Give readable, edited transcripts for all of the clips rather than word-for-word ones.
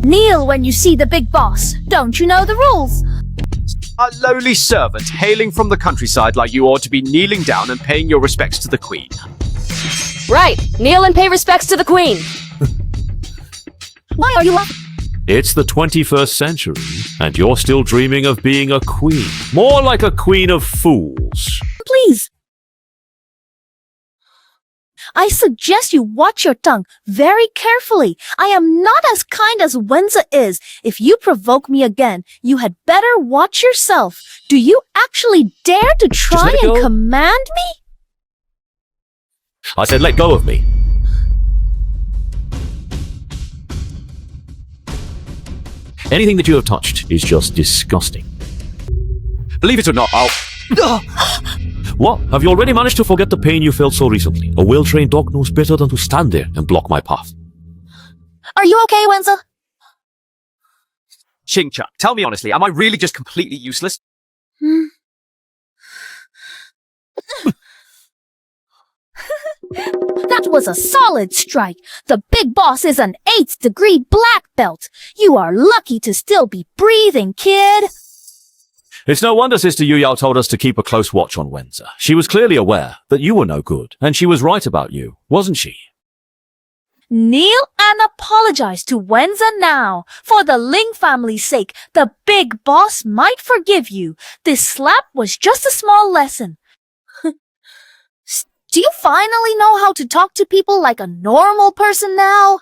Kneel when you see the big boss. Don't you know the rules? A lowly servant hailing from the countryside like you ought to be kneeling down and paying your respects to the Queen. Right. Kneel and pay respects to the Queen. Why are you laughing? It's the 21st century, and you're still dreaming of being a queen. More like a queen of fools. Please. I suggest you watch your tongue very carefully. I am not as kind as Wenza is. If you provoke me again, you had better watch yourself. Do you actually dare to try and command me? I said let go of me. Anything that you have touched is just disgusting. Believe it or not, I'll... What? Have you already managed to forget the pain you felt so recently? A well-trained dog knows better than to stand there and block my path. Are you okay, Wenza? Ching-Chang, tell me honestly, am I really just completely useless? That was a solid strike. The big boss is an 8th degree black belt. You are lucky to still be breathing, kid. It's no wonder Sister Yu Yao told us to keep a close watch on Wenza. She was clearly aware that you were no good, and she was right about you, wasn't she? Kneel and apologize to Wenza now. For the Ling family's sake, the big boss might forgive you. This slap was just a small lesson. Do you finally know how to talk to people like a normal person now?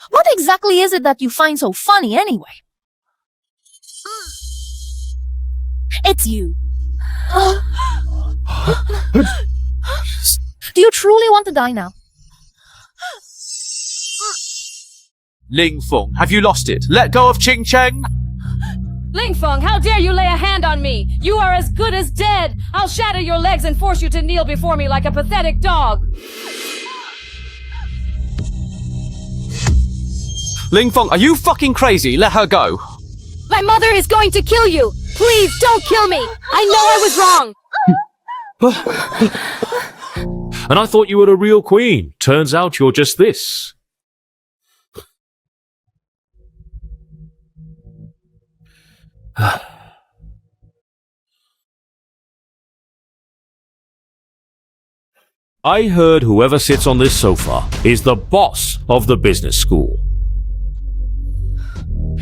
What exactly is it that you find so funny anyway? It's you. Do you truly want to die now? Ling Feng, have you lost it? Let go of Ching-Chang! Ling Feng, how dare you lay a hand on me? You are as good as dead. I'll shatter your legs and force you to kneel before me like a pathetic dog. Ling Feng, are you fucking crazy? Let her go. My mother is going to kill you. Please don't kill me. I know I was wrong. And I thought you were a real queen. Turns out you're just this. I heard whoever sits on this sofa is the boss of the business school.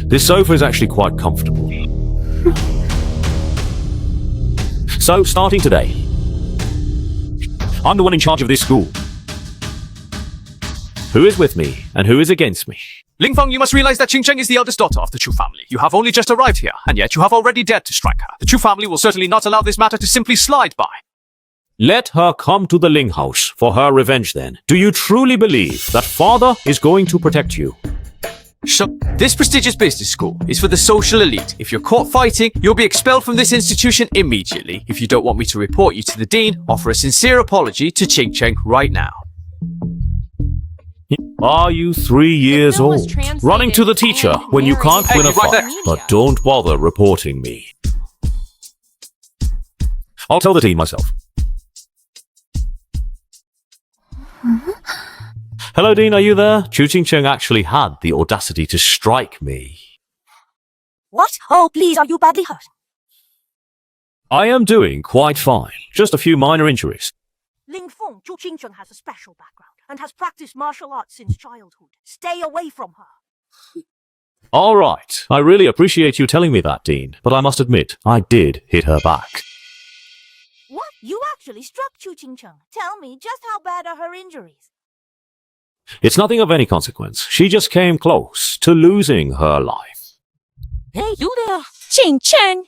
This sofa is actually quite comfortable. So, starting today, I'm the one in charge of this school. Who is with me and who is against me? Ling Feng, you must realize that Ching-Chang is the eldest daughter of the Chu family. You have only just arrived here, and yet you have already dared to strike her. The Chu family will certainly not allow this matter to simply slide by. Let her come to the Ling house for her revenge then. Do you truly believe that father is going to protect you? So, this prestigious business school is for the social elite. If you're caught fighting, you'll be expelled from this institution immediately. If you don't want me to report you to the dean, offer a sincere apology to Ching-Chang right now. Are you 3 years old? Running to the teacher when you can't win a fight, but don't bother reporting me. I'll tell the dean myself. Hello, Dean, are you there? Chu Ching-Cheng actually had the audacity to strike me. What? Oh, please, are you badly hurt? I am doing quite fine. Just a few minor injuries. Ling Feng, Chu Qingcheng has a special background and has practiced martial arts since childhood. Stay away from her. All right. I really appreciate you telling me that, Dean, but I must admit, I did hit her back. What? You actually struck Chu Qingcheng. Tell me, just how bad are her injuries? It's nothing of any consequence. She just came close to losing her life. Hey, you there! Ching-Chang!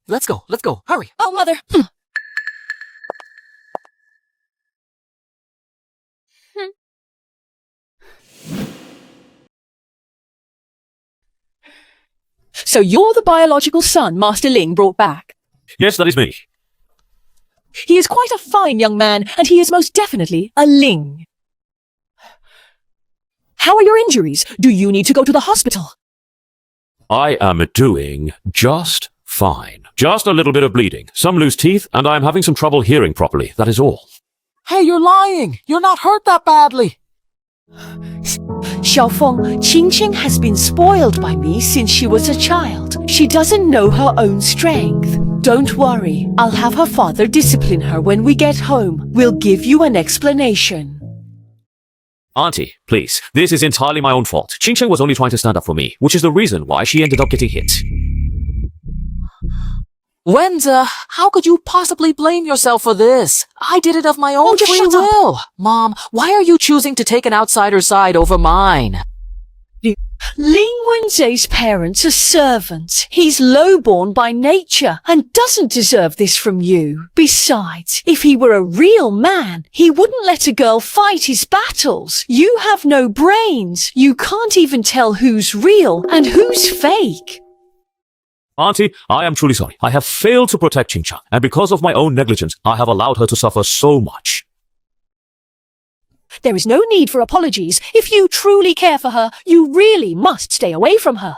Let's go, hurry! Oh, mother! So you're the biological son Master Ling brought back? Yes, that is me. He is quite a fine young man, and he is most definitely a Ling. How are your injuries? Do you need to go to the hospital? I am doing just fine. Just a little bit of bleeding, some loose teeth, and I am having some trouble hearing properly. That is all. Hey, you're lying. You're not hurt that badly. Xiaofeng, Qingqing has been spoiled by me since she was a child. She doesn't know her own strength. Don't worry, I'll have her father discipline her when we get home. We'll give you an explanation. Auntie, please, this is entirely my own fault. Qingqing was only trying to stand up for me, which is the reason why she ended up getting hit. Wenza, how could you possibly blame yourself for this? I did it of my own just free shut up. will. Mom, why are you choosing to take an outsider's side over mine? Ling Wenze's parents are servants. He's lowborn by nature and doesn't deserve this from you. Besides, if he were a real man, he wouldn't let a girl fight his battles. You have no brains. You can't even tell who's real and who's fake. Auntie, I am truly sorry. I have failed to protect Qingqiang, and because of my own negligence, I have allowed her to suffer so much. There is no need for apologies. If you truly care for her, you really must stay away from her.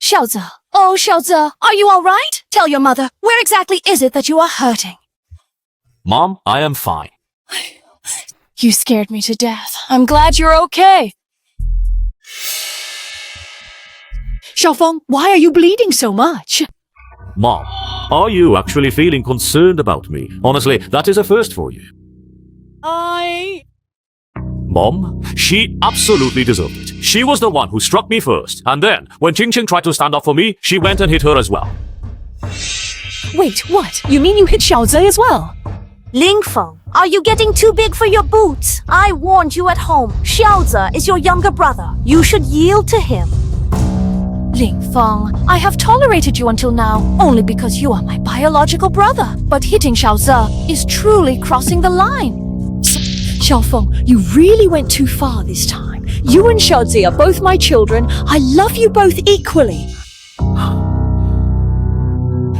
Xiaoze. Oh, Xiaoze, are you all right? Tell your mother, where exactly is it that you are hurting? Mom, I am fine. You scared me to death. I'm glad you're okay. Xiaofeng, why are you bleeding so much? Mom, are you actually feeling concerned about me? Honestly, that is a first for you. Mom, she absolutely deserved it. She was the one who struck me first. And then, when Qingqing tried to stand up for me, she went and hit her as well. Wait, what? You mean you hit Xiaoze as well? Lingfeng, are you getting too big for your boots? I warned you at home. Xiaoze is your younger brother. You should yield to him. Lingfeng, I have tolerated you until now only because you are my biological brother. But hitting Xiaoze is truly crossing the line. Xiaofeng, you really went too far this time. You and Xiaoze are both my children. I love you both equally.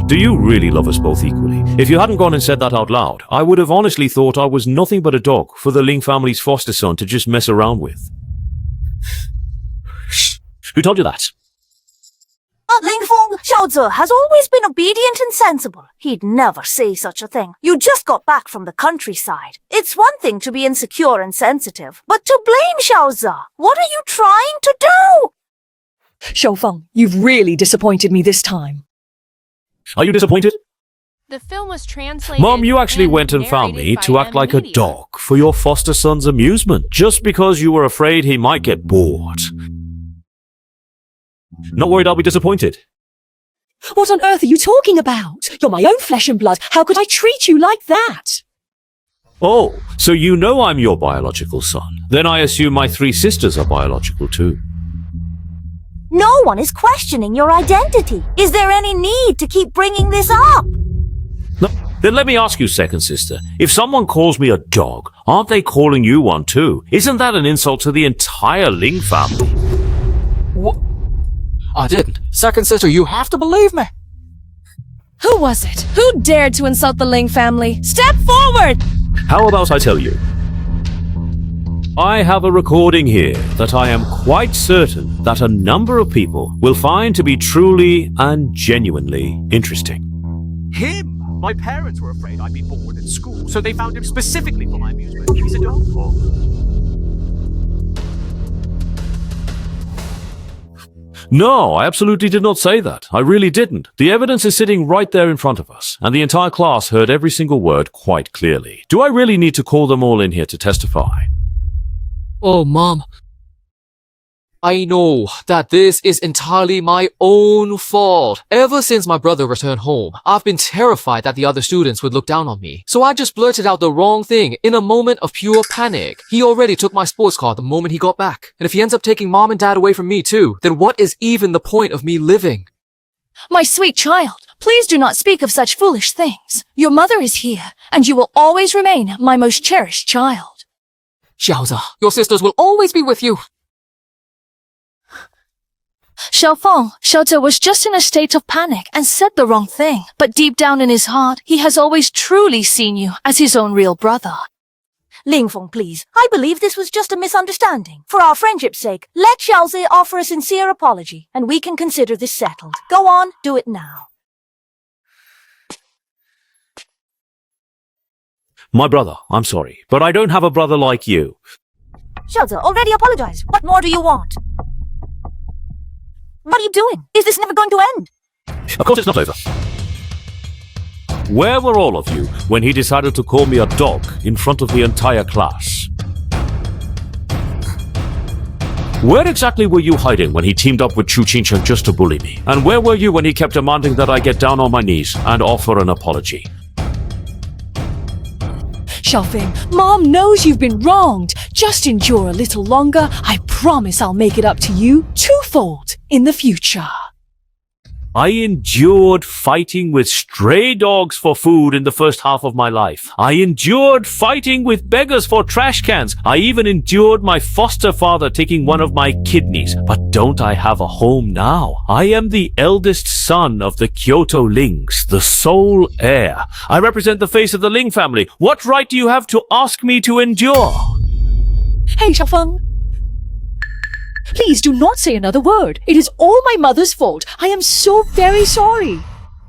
Do you really love us both equally? If you hadn't gone and said that out loud, I would have honestly thought I was nothing but a dog for the Ling family's foster son to just mess around with. Who told you that? Lingfeng, Xiaoze has always been obedient and sensible. He'd never say such a thing. You just got back from the countryside. It's one thing to be insecure and sensitive, but to blame Xiaoze, what are you trying to do? Xiaofeng, you've really disappointed me this time. Are you disappointed? The film was translated. Mom, you actually went and found me to act like a dog for your foster son's amusement, just because you were afraid he might get bored. Not worried I'll be disappointed. What on earth are you talking about? You're my own flesh and blood. How could I treat you like that? Oh, so you know I'm your biological son. Then I assume my 3 sisters are biological too. No one is questioning your identity. Is there any need to keep bringing this up? No, then let me ask you, second sister. If someone calls me a dog, aren't they calling you one too? Isn't that an insult to the entire Ling family? What? I didn't. Second sister, you have to believe me. Who was it? Who dared to insult the Ling family? Step forward! How about I tell you? I have a recording here that I am quite certain that a number of people will find to be truly and genuinely interesting. Him! My parents were afraid I'd be bored at school, so they found him specifically for my amusement. He's a dog. No, I absolutely did not say that. I really didn't. The evidence is sitting right there in front of us, and the entire class heard every single word quite clearly. Do I really need to call them all in here to testify? Oh, Mom. I know that this is entirely my own fault. Ever since my brother returned home, I've been terrified that the other students would look down on me. So I just blurted out the wrong thing in a moment of pure panic. He already took my sports car the moment he got back. And if he ends up taking Mom and Dad away from me too, then what is even the point of me living? My sweet child, please do not speak of such foolish things. Your mother is here, and you will always remain my most cherished child. Xiaoze, your sisters will always be with you. Xiaofeng, Xiaoze was just in a state of panic and said the wrong thing. But deep down in his heart, he has always truly seen you as his own real brother. Lingfeng, please. I believe this was just a misunderstanding. For our friendship's sake, let Xiaoze offer a sincere apology, and we can consider this settled. Go on, do it now. My brother, I'm sorry, but I don't have a brother like you. Xiaozi already apologized. What more do you want? What are you doing? Is this never going to end? Of course it's not over. Where were all of you when he decided to call me a dog in front of the entire class? Where exactly were you hiding when he teamed up with Chu Qingcheng just to bully me? And where were you when he kept demanding that I get down on my knees and offer an apology? Xiaofeng, Mom knows you've been wronged. Just endure a little longer. I promise I'll make it up to you twofold in the future. I endured fighting with stray dogs for food in the first half of my life. I endured fighting with beggars for trash cans. I even endured my foster father taking one of my kidneys. But don't I have a home now? I am the eldest son of the Kyoto Lings, the sole heir. I represent the face of the Ling family. What right do you have to ask me to endure? Hey, Xiaofeng. Please do not say another word. It is all my mother's fault. I am so very sorry.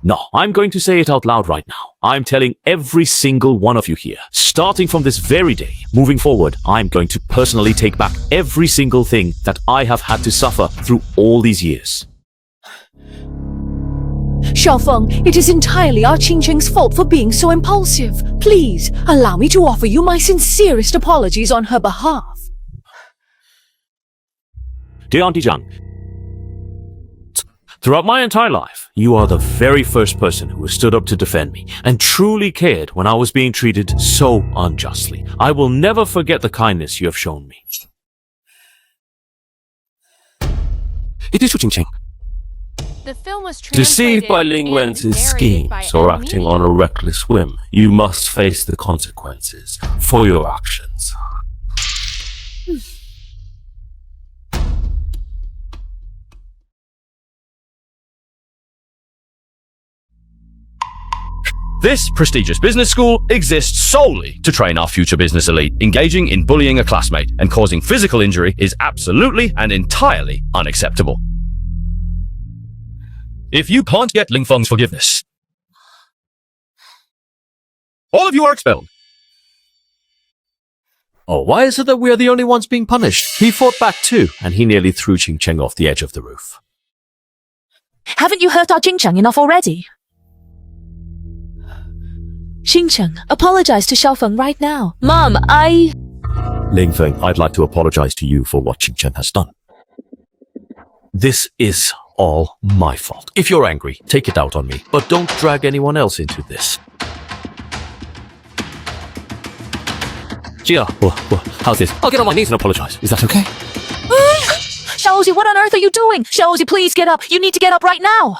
No, I'm going to say it out loud right now. I'm telling every single one of you here, starting from this very day, moving forward, I'm going to personally take back every single thing that I have had to suffer through all these years. Xiaofeng, it is entirely our Qingcheng's fault for being so impulsive. Please, allow me to offer you my sincerest apologies on her behalf. Dear Auntie Zhang, throughout my entire life, you are the very first person who has stood up to defend me and truly cared when I was being treated so unjustly. I will never forget the kindness you have shown me. It is Chu Qingcheng. The film was Deceived translated by Ling and Wen's narrated by schemes or enemy. acting on a reckless whim, you must face the consequences for your actions. This prestigious business school exists solely to train our future business elite. Engaging in bullying a classmate and causing physical injury is absolutely and entirely unacceptable. If you can't get Ling Feng's forgiveness, all of you are expelled. Oh, why is it that we are the only ones being punished? He fought back too, and he nearly threw Qingcheng off the edge of the roof. Haven't you hurt our Qingcheng enough already? Qingcheng, apologize to Xiaofeng right now. Mom, Ling Feng, I'd like to apologize to you for what Qingcheng has done. This is all my fault. If you're angry, take it out on me, but don't drag anyone else into this. Gia, how's this? I'll get on my knees and apologize. Is that okay? Xiaozi, what on earth are you doing? Xiaozi, please get up. You need to get up right now.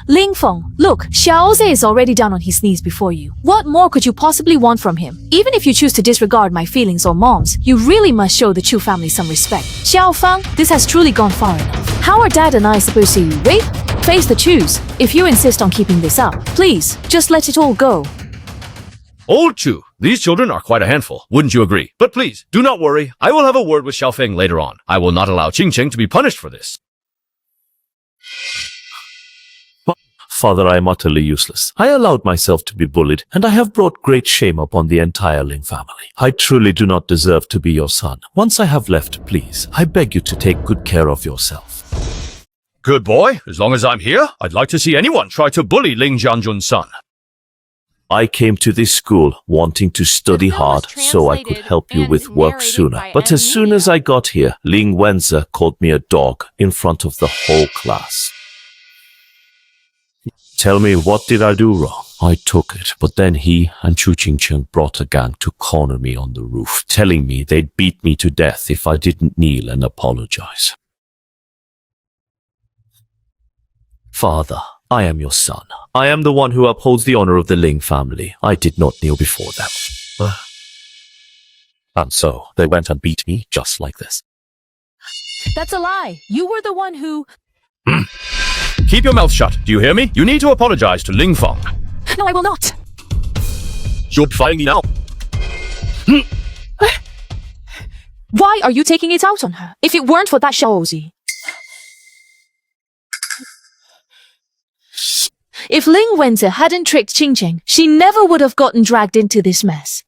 Ling Feng, look, Xiaozi is already down on his knees before you. What more could you possibly want from him? Even if you choose to disregard my feelings or Mom's, you really must show the Chu family some respect. Xiaofeng, this has truly gone far enough. How are Dad and I supposed to wait? Face the Chus. If you insist on keeping this up, please, just let it all go. Old Chu, these children are quite a handful, wouldn't you agree? But please, do not worry. I will have a word with Xiaofeng later on. I will not allow Qingcheng to be punished for this. Father, I am utterly useless. I allowed myself to be bullied, and I have brought great shame upon the entire Ling family. I truly do not deserve to be your son. Once I have left, please, I beg you to take good care of yourself. Good boy. As long as I'm here, I'd like to see anyone try to bully Ling Jianjun's son. I came to this school wanting to study The film was hard so I could translated help you and with work narrated sooner. by But as soon enemy. as I got here, Ling Wenzi called me a dog in front of the whole class. Tell me, what did I do wrong? I took it, but then he and Chu Qingcheng brought a gang to corner me on the roof, telling me they'd beat me to death if I didn't kneel and apologize. Father, I am your son. I am the one who upholds the honor of the Ling family. I did not kneel before them. And so, they went and beat me just like this. That's a lie. You were the one who... Keep your mouth shut. Do you hear me? You need to apologize to Ling Feng. No, I will not. You're firing me now. Why are you taking it out on her? If it weren't for that Xiaozi. If Ling Wenze hadn't tricked Qingcheng, she never would have gotten dragged into this mess.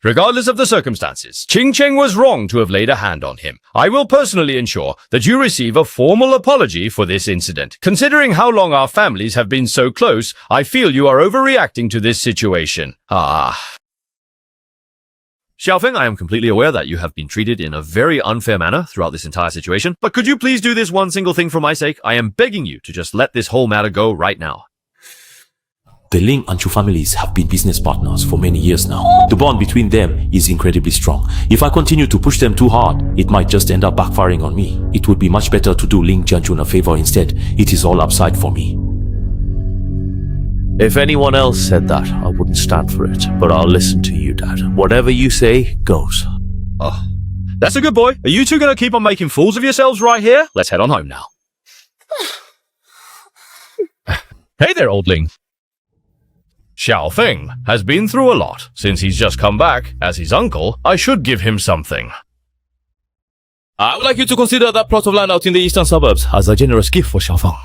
Regardless of the circumstances, Ching Cheng was wrong to have laid a hand on him. I will personally ensure that you receive a formal apology for this incident. Considering how long our families have been so close, I feel you are overreacting to this situation. Xiaofeng, I am completely aware that you have been treated in a very unfair manner throughout this entire situation, but could you please do this one single thing for my sake? I am begging you to just let this whole matter go right now. The Ling and Chu families have been business partners for many years now. The bond between them is incredibly strong. If I continue to push them too hard, it might just end up backfiring on me. It would be much better to do Ling Jianjun a favor instead. It is all upside for me. If anyone else said that, I wouldn't stand for it. But I'll listen to you, Dad. Whatever you say, goes. Oh, that's a good boy. Are you two gonna keep on making fools of yourselves right here? Let's head on home now. Hey there, old Ling. Xiaofeng has been through a lot. Since he's just come back, as his uncle, I should give him something. I would like you to consider that plot of land out in the eastern suburbs as a generous gift for Xiaofeng.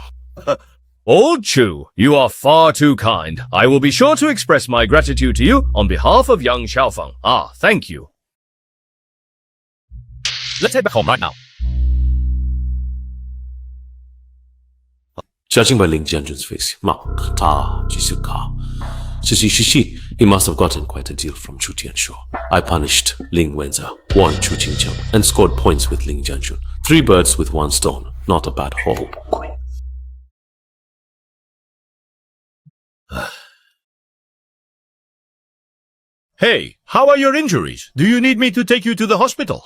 Old Chu, you are far too kind. I will be sure to express my gratitude to you on behalf of young Xiaofeng. Thank you. Let's head back home right now. Judging by Ling Jianjun's face, he must have gotten quite a deal from Chu Tianshu. I punished Ling Wenze, warned Chu Qingcheng, and scored points with Ling Jianjun. 3 birds with 1 stone. Not a bad haul. Hey, how are your injuries? Do you need me to take you to the hospital?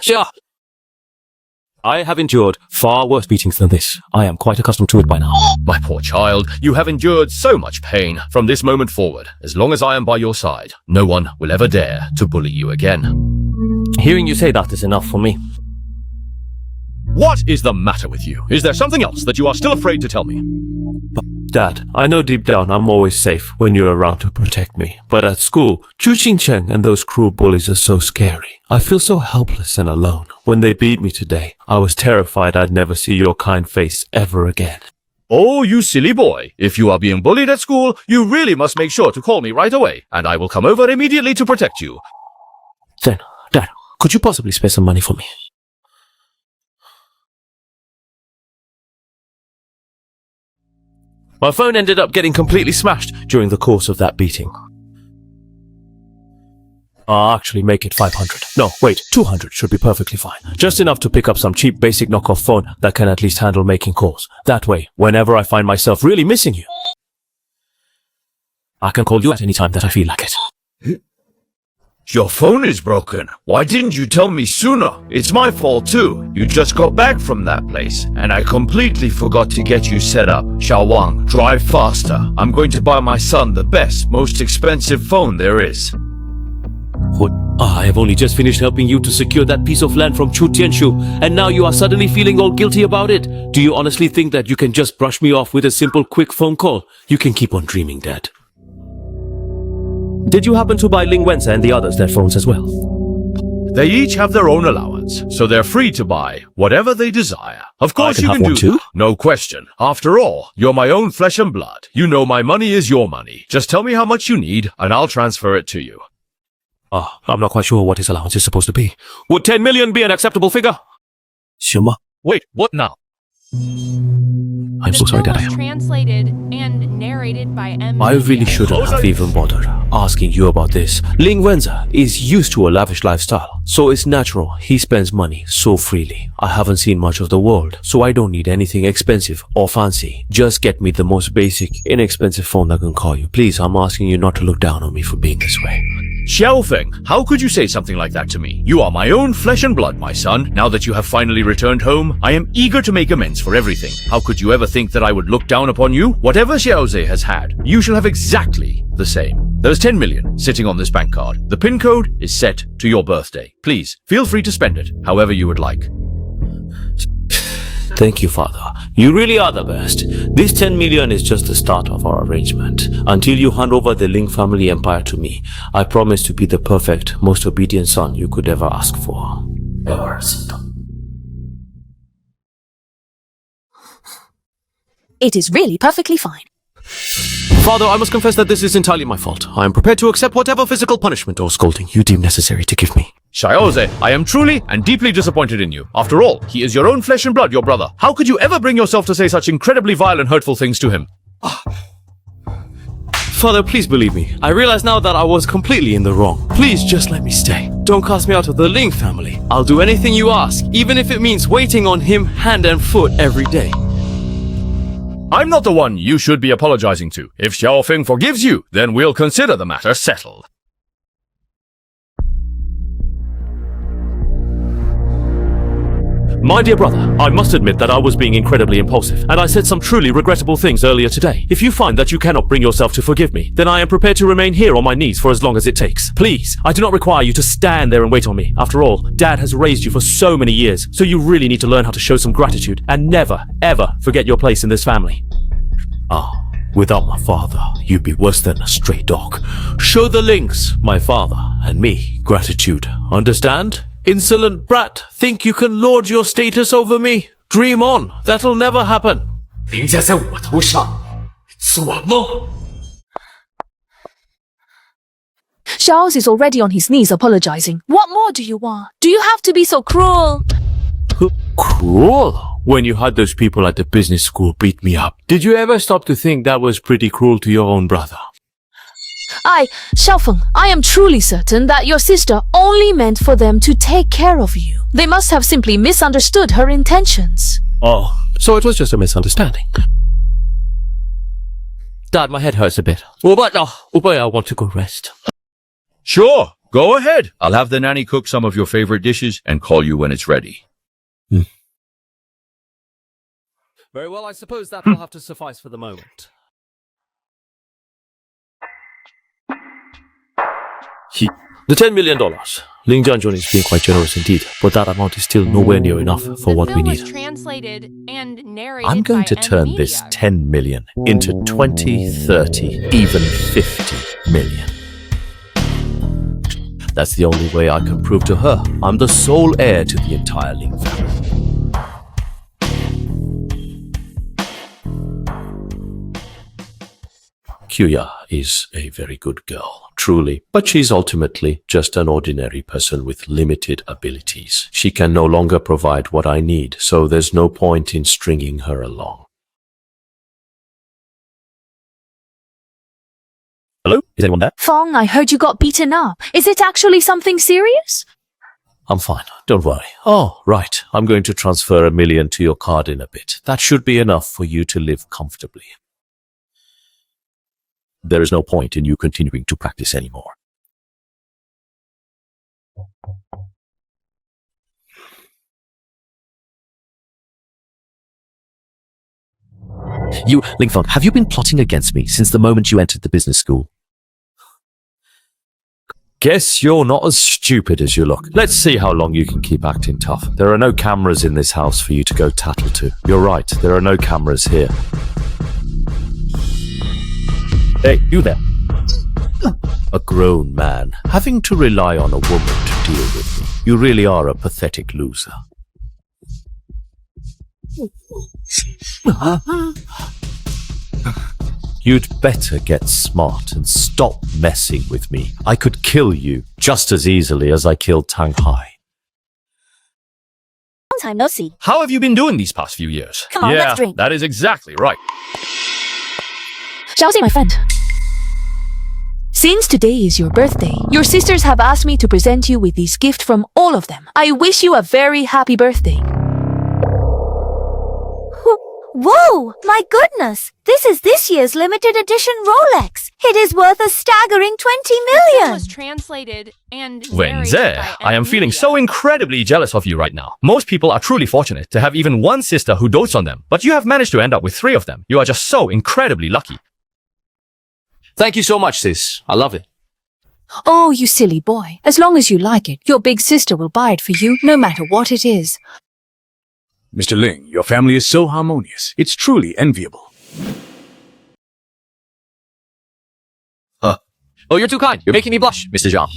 Sure. I have endured far worse beatings than this. I am quite accustomed to it by now. My poor child, you have endured so much pain. From this moment forward, as long as I am by your side, no one will ever dare to bully you again. Hearing you say that is enough for me. What is the matter with you? Is there something else that you are still afraid to tell me? Dad, I know deep down I'm always safe when you're around to protect me. But at school, Chu Qingcheng and those cruel bullies are so scary. I feel so helpless and alone. When they beat me today, I was terrified I'd never see your kind face ever again. Oh, you silly boy. If you are being bullied at school, you really must make sure to call me right away, and I will come over immediately to protect you. Then, Dad, could you possibly spare some money for me? My phone ended up getting completely smashed during the course of that beating. I'll actually make it 500. No, wait, 200 should be perfectly fine. Just enough to pick up some cheap basic knockoff phone that can at least handle making calls. That way, whenever I find myself really missing you, I can call you at any time that I feel like it. Your phone is broken. Why didn't you tell me sooner? It's my fault too. You just got back from that place, and I completely forgot to get you set up. Xiaowang, drive faster. I'm going to buy my son the best, most expensive phone there is. What? I have only just finished helping you to secure that piece of land from Chu Tianshu, and now you are suddenly feeling all guilty about it. Do you honestly think that you can just brush me off with a simple quick phone call? You can keep on dreaming, Dad. Did you happen to buy Ling Wenze and the others their phones as well? They each have their own allowance, so they're free to buy whatever they desire. Of course you can do too? that. No question. After all, you're my own flesh and blood. You know my money is your money. Just tell me how much you need, and I'll transfer it to you. I'm not quite sure what his allowance is supposed to be. Would 10 million be an acceptable figure? Wait, what now? I'm so sorry, The Dad. film was translated and narrated by M. I really shouldn't have even bothered asking you about this. Ling Wenze is used to a lavish lifestyle, so it's natural he spends money so freely. I haven't seen much of the world, so I don't need anything expensive or fancy. Just get me the most basic, inexpensive phone that can call you. Please, I'm asking you not to look down on me for being this way. Xiaofeng, how could you say something like that to me? You are my own flesh and blood, my son. Now that you have finally returned home, I am eager to make amends for everything. How could you ever think that I would look down upon you? Whatever Xiaoze has had, you shall have exactly the same. There's 10 million sitting on this bank card. The PIN code is set to your birthday. Please, feel free to spend it however you would like. Thank you, Father. You really are the best. This 10 million is just the start of our arrangement. Until you hand over the Ling family empire to me, I promise to be the perfect, most obedient son you could ever ask for. It is really perfectly fine. Father, I must confess that this is entirely my fault. I am prepared to accept whatever physical punishment or scolding you deem necessary to give me. Xiaoze, I am truly and deeply disappointed in you. After all, he is your own flesh and blood, your brother. How could you ever bring yourself to say such incredibly vile and hurtful things to him? Father, please believe me. I realize now that I was completely in the wrong. Please just let me stay. Don't cast me out of the Ling family. I'll do anything you ask, even if it means waiting on him hand and foot every day. I'm not the one you should be apologizing to. If Xiaofeng forgives you, then we'll consider the matter settled. My dear brother, I must admit that I was being incredibly impulsive, and I said some truly regrettable things earlier today. If you find that you cannot bring yourself to forgive me, then I am prepared to remain here on my knees for as long as it takes. Please, I do not require you to stand there and wait on me. After all, Dad has raised you for so many years, so you really need to learn how to show some gratitude and never, ever forget your place in this family. Without my father, you'd be worse than a stray dog. Show the Lings, my father, and me, gratitude. Understand? Insolent brat, think you can lord your status over me? Dream on, that'll never happen. 凌驾在我头上，做梦。 Charles is already on his knees apologizing. What more do you want? Do you have to be so cruel? Cruel? When you had those people at the business school beat me up, did you ever stop to think that was pretty cruel to your own brother? Xiaofeng, I am truly certain that your sister only meant for them to take care of you. They must have simply misunderstood her intentions. Oh, so it was just a misunderstanding. Dad, my head hurts a bit. I want to go rest. Sure, go ahead. I'll have the nanny cook some of your favorite dishes and call you when it's ready. Very well, I suppose that will have to suffice for the moment. The $10 million. Ling Jianjun is being quite generous indeed, but that amount is still nowhere near enough for what we need. Translated and narrated I'm going by to turn this Media. 10 million into 20, 30, even 50 million. That's the only way I can prove to her I'm the sole heir to the entire Ling family. Kyuya is a very good girl, truly, but she's ultimately just an ordinary person with limited abilities. She can no longer provide what I need, so there's no point in stringing her along. Hello? Is anyone there? Fong, I heard you got beaten up. Is it actually something serious? I'm fine, don't worry. Oh, right, I'm going to transfer $1 million to your card in a bit. That should be enough for you to live comfortably. There is no point in you continuing to practice anymore. You, Lingfeng, have you been plotting against me since the moment you entered the business school? Guess you're not as stupid as you look. Let's see how long you can keep acting tough. There are no cameras in this house for you to go tattle to. You're right, there are no cameras here. Hey, you there. A grown man, having to rely on a woman to deal with me. You really are a pathetic loser. You'd better get smart and stop messing with me. I could kill you just as easily as I killed Tang Hai. Long time no see. How have you been doing these past few years? Come on, let's drink. That is exactly right. Xiaoxi, my friend. Since today is your birthday, your sisters have asked me to present you with this gift from all of them. I wish you a very happy birthday. Whoa! My goodness! This is this year's limited edition Rolex. It is worth a staggering 20 million! Was translated and Wenze, narrated by I am feeling Media. so incredibly jealous of you right now. Most people are truly fortunate to have even one sister who dotes on them, but you have managed to end up with 3 of them. You are just so incredibly lucky. Thank you so much, sis. I love it. Oh, you silly boy. As long as you like it, your big sister will buy it for you, no matter what it is. Mr. Ling, your family is so harmonious. It's truly enviable. Oh, you're too kind. You're making me blush, Mr. Zhang.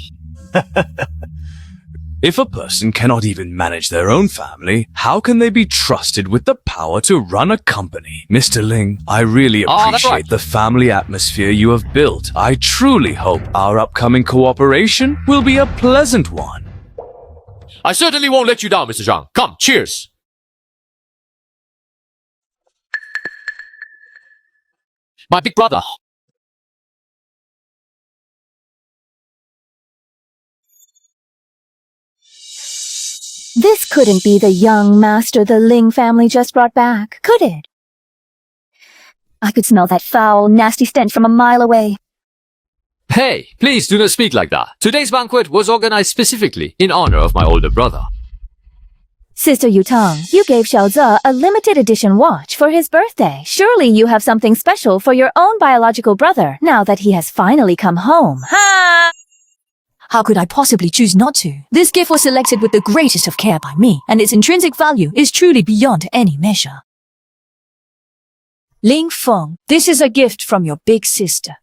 If a person cannot even manage their own family, how can they be trusted with the power to run a company? Mr. Ling, I really that's appreciate right. the family atmosphere you have built. I truly hope our upcoming cooperation will be a pleasant one. I certainly won't let you down, Mr. Zhang. Come, cheers. My big brother. This couldn't be the young master the Ling family just brought back, could it? I could smell that foul, nasty stench from a mile away. Hey, please do not speak like that. Today's banquet was organized specifically in honor of my older brother. Sister Yutang, you gave Xiaoze a limited edition watch for his birthday. Surely you have something special for your own biological brother, now that he has finally come home. Ha! How could I possibly choose not to? This gift was selected with the greatest of care by me, and its intrinsic value is truly beyond any measure. Ling Feng, this is a gift from your big sister.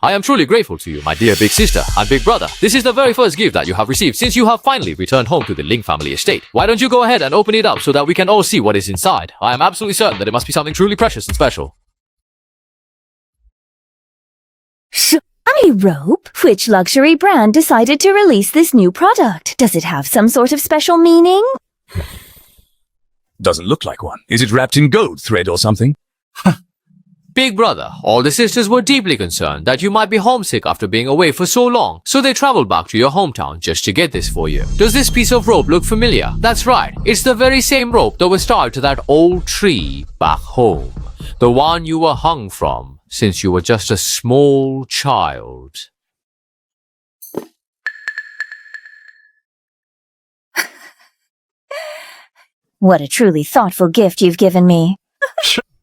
I am truly grateful to you, my dear big sister and big brother. This is the very first gift that you have received since you have finally returned home to the Ling family estate. Why don't you go ahead and open it up so that we can all see what is inside? I am absolutely certain that it must be something truly precious and special. A rope? Which luxury brand decided to release this new product? Does it have some sort of special meaning? Doesn't look like one. Is it wrapped in gold thread or something? Big brother, all the sisters were deeply concerned that you might be homesick after being away for so long, so they traveled back to your hometown just to get this for you. Does this piece of rope look familiar? That's right, it's the very same rope that was tied to that old tree back home. The one you were hung from since you were just a small child. What a truly thoughtful gift you've given me.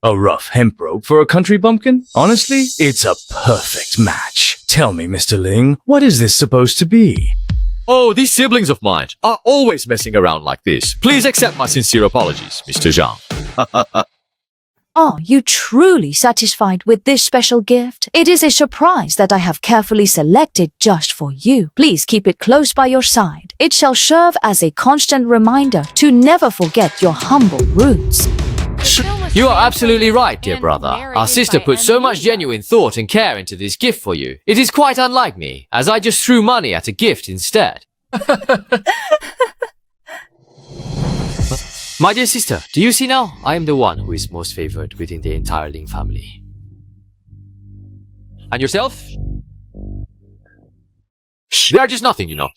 A rough hemp rope for a country bumpkin? Honestly, it's a perfect match. Tell me, Mr. Ling, what is this supposed to be? Oh, these siblings of mine are always messing around like this. Please accept my sincere apologies, Mr. Zhang. Are you truly satisfied with this special gift? It is a surprise that I have carefully selected just for you. Please keep it close by your side. It shall serve as a constant reminder to never forget your humble roots. You are absolutely right, dear brother. Our sister put so much genuine thought and care into this gift for you. It is quite unlike me, as I just threw money at a gift instead. My dear sister, do you see now? I am the one who is most favored within the entire Ling family. And yourself? They are just nothing, you know.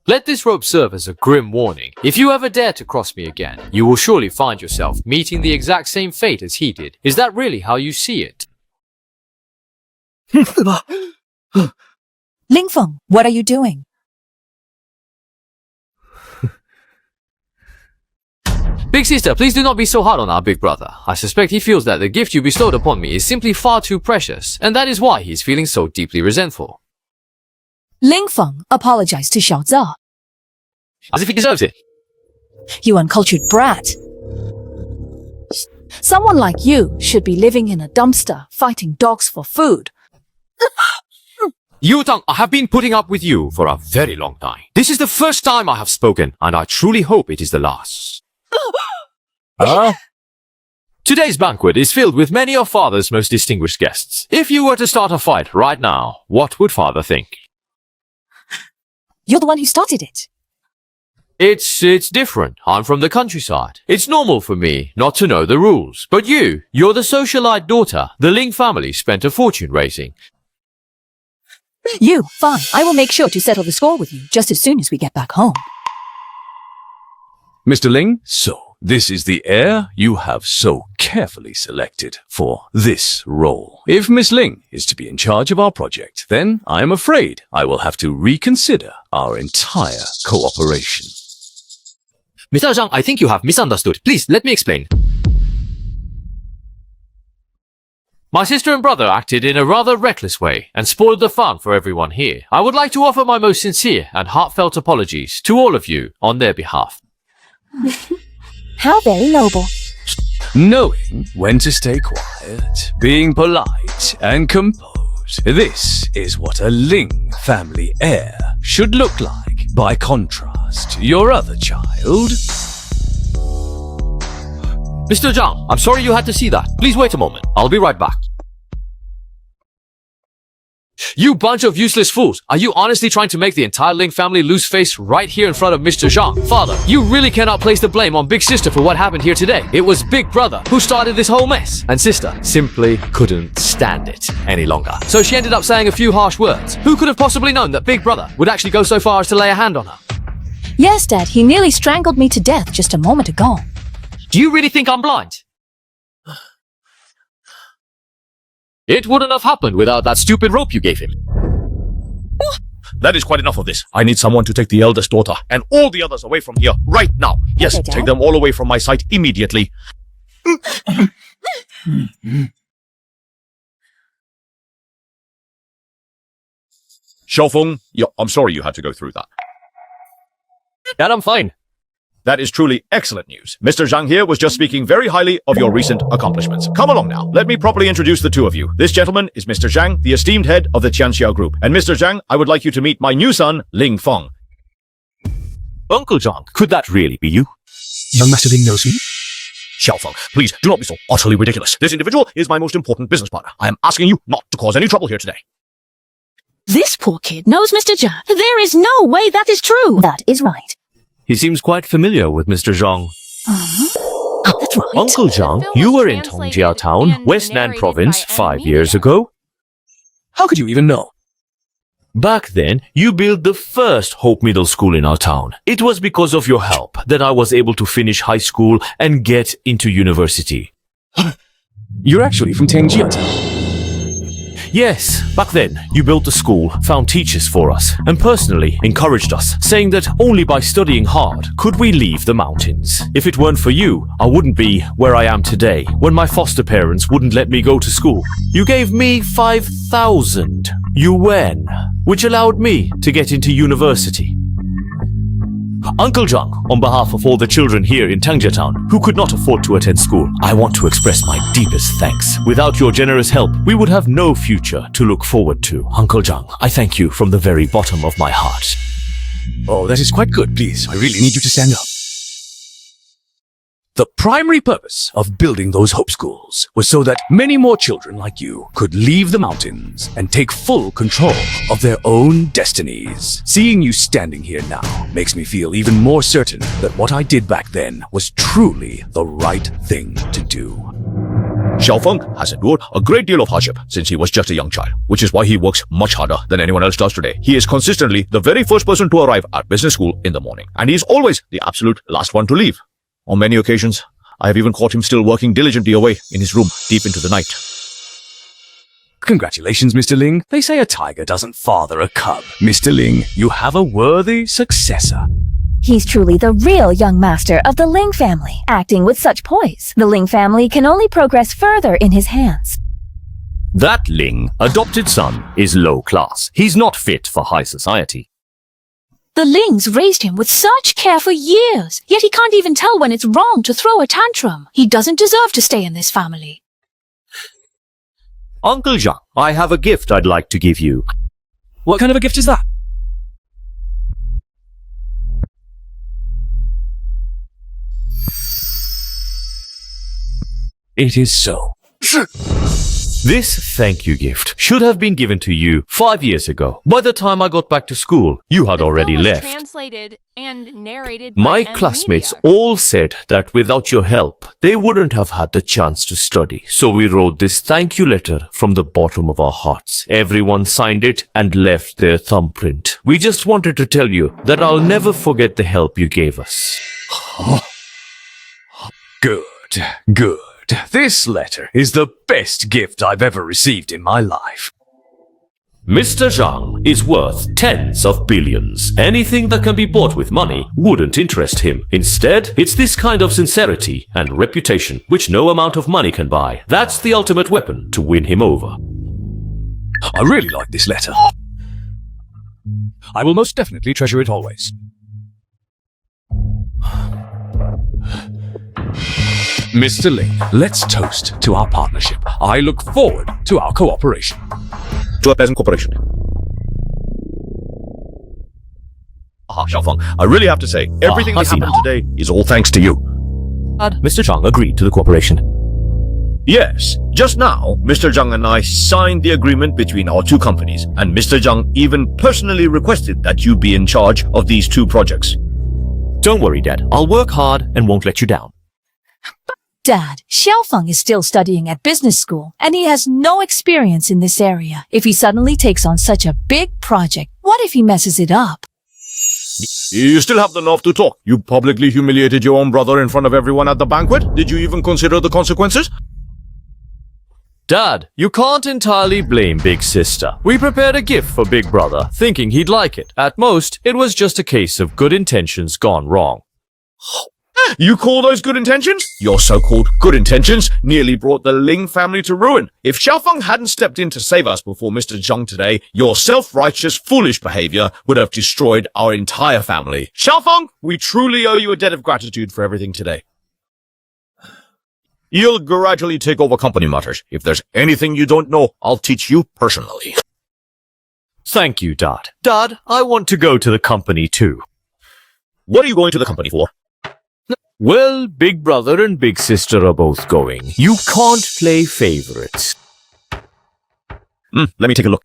Let this rope serve as a grim warning. If you ever dare to cross me again, you will surely find yourself meeting the exact same fate as he did. Is that really how you see it? Ling Feng, what are you doing? Big sister, please do not be so hard on our big brother. I suspect he feels that the gift you bestowed upon me is simply far too precious, and that is why he is feeling so deeply resentful. Ling Feng apologized to Xiaoze. As if he deserves it. You uncultured brat. Someone like you should be living in a dumpster, fighting dogs for food. Yutang, I have been putting up with you for a very long time. This is the first time I have spoken, and I truly hope it is the last. Today's banquet is filled with many of Father's most distinguished guests. If you were to start a fight right now, what would Father think? You're the one who started it. It's different. I'm from the countryside. It's normal for me not to know the rules. But you're the socialite daughter the Ling family spent a fortune raising. You, fine. I will make sure to settle the score with you just as soon as we get back home. Mr. Ling, so this is the heir you have so carefully selected for this role. If Miss Ling is to be in charge of our project, then I am afraid I will have to reconsider our entire cooperation. Mr. Zhang, I think you have misunderstood. Please, let me explain. My sister and brother acted in a rather reckless way and spoiled the fun for everyone here. I would like to offer my most sincere and heartfelt apologies to all of you on their behalf. How very noble. Knowing when to stay quiet, being polite and composed. shows. This is what a Ling family heir should look like, by contrast to your other child. Mr. Zhang, I'm sorry you had to see that. Please wait a moment. I'll be right back. You bunch of useless fools! Are you honestly trying to make the entire Ling family lose face right here in front of Mr. Zhang? Father, you really cannot place the blame on Big Sister for what happened here today. It was Big Brother who started this whole mess. And Sister simply couldn't stand it any longer. So she ended up saying a few harsh words. Who could have possibly known that Big Brother would actually go so far as to lay a hand on her? Yes, Dad, he nearly strangled me to death just a moment ago. Do you really think I'm blind? It wouldn't have happened without that stupid rope you gave him. That is quite enough of this. I need someone to take the eldest daughter and all the others away from here right now. Yes, Okay, Dad. take them all away from my sight immediately. Xiaofeng, I'm sorry you had to go through that. Dad, I'm fine. That is truly excellent news. Mr. Zhang here was just speaking very highly of your recent accomplishments. Come along now. Let me properly introduce the two of you. This gentleman is Mr. Zhang, the esteemed head of the Qianxia Group. And Mr. Zhang, I would like you to meet my new son, Ling Feng. Uncle Zhang, could that really be you? Young Master Ling knows me. Xiaofeng, please do not be so utterly ridiculous. This individual is my most important business partner. I am asking you not to cause any trouble here today. This poor kid knows Mr. Zhang. There is no way that is true. That is right. He seems quite familiar with Mr. Zhang. That's right. Uncle Zhang, film you was were in translated Tongjia Town, and West Nan narrated Province, by 5 Anna years Media. ago. How could you even know? Back then, you built the first Hope Middle School in our town. It was because of your help that I was able to finish high school and get into university. You're actually from Tongjia Town. Yes, back then, you built the school, found teachers for us, and personally encouraged us, saying that only by studying hard could we leave the mountains. If it weren't for you, I wouldn't be where I am today, when my foster parents wouldn't let me go to school. You gave me 5,000 yuan, which allowed me to get into university. Uncle Zhang, on behalf of all the children here in Tongjia Town who could not afford to attend school, I want to express my deepest thanks. Without your generous help, we would have no future to look forward to. Uncle Zhang, I thank you from the very bottom of my heart. Oh, that is quite good. Please, I really need you to stand up. The primary purpose of building those Hope Schools was so that many more children like you could leave the mountains and take full control of their own destinies. Seeing you standing here now makes me feel even more certain that what I did back then was truly the right thing to do. Xiaofeng has endured a great deal of hardship since he was just a young child, which is why he works much harder than anyone else does today. He is consistently the very first person to arrive at business school in the morning, and he is always the absolute last one to leave. On many occasions, I have even caught him still working diligently away in his room deep into the night. Congratulations, Mr. Ling. They say a tiger doesn't father a cub. Mr. Ling, you have a worthy successor. He's truly the real young master of the Ling family, acting with such poise. The Ling family can only progress further in his hands. That Ling, adopted son, is low class. He's not fit for high society. The Lings raised him with such care for years, yet he can't even tell when it's wrong to throw a tantrum. He doesn't deserve to stay in this family. Uncle Zhang, I have a gift I'd like to give you. What kind of a gift is that? It is so. This thank you gift should have been given to you 5 years ago. By the time I got back to school, you had The already film was left. translated and narrated by My Anna classmates Media. all said that without your help, they wouldn't have had the chance to study. So we wrote this thank you letter from the bottom of our hearts. Everyone signed it and left their thumbprint. We just wanted to tell you that I'll never forget the help you gave us. Good, good. This letter is the best gift I've ever received in my life. Mr. Zhang is worth tens of billions. Anything that can be bought with money wouldn't interest him. Instead, it's this kind of sincerity and reputation which no amount of money can buy. That's the ultimate weapon to win him over. I really like this letter. I will most definitely treasure it always. Mr. Ling, let's toast to our partnership. I look forward to our cooperation. to a pleasant cooperation. Xiaofeng, I really have to say, everything I that see happened now. today is all thanks to you. Mr. Zhang agreed to the cooperation. Yes, just now, Mr. Zhang and I signed the agreement between our two companies, and Mr. Zhang even personally requested that you be in charge of these two projects. Don't worry, Dad. I'll work hard and won't let you down. Dad, Xiaofeng is still studying at business school, and he has no experience in this area. If he suddenly takes on such a big project, what if he messes it up? You still have the nerve to talk. You publicly humiliated your own brother in front of everyone at the banquet. Did you even consider the consequences? Dad, you can't entirely blame Big Sister. We prepared a gift for Big Brother, thinking he'd like it. At most, it was just a case of good intentions gone wrong. You call those good intentions? Your so-called good intentions nearly brought the Ling family to ruin. If Xiaofeng hadn't stepped in to save us before Mr. Zhang today, your self-righteous, foolish behavior would have destroyed our entire family. Xiaofeng, we truly owe you a debt of gratitude for everything today. You'll gradually take over company matters. If there's anything you don't know, I'll teach you personally. Thank you, Dad. Dad, I want to go to the company too. What are you going to the company for? Well, Big Brother and Big Sister are both going. You can't play favorites. Let me take a look.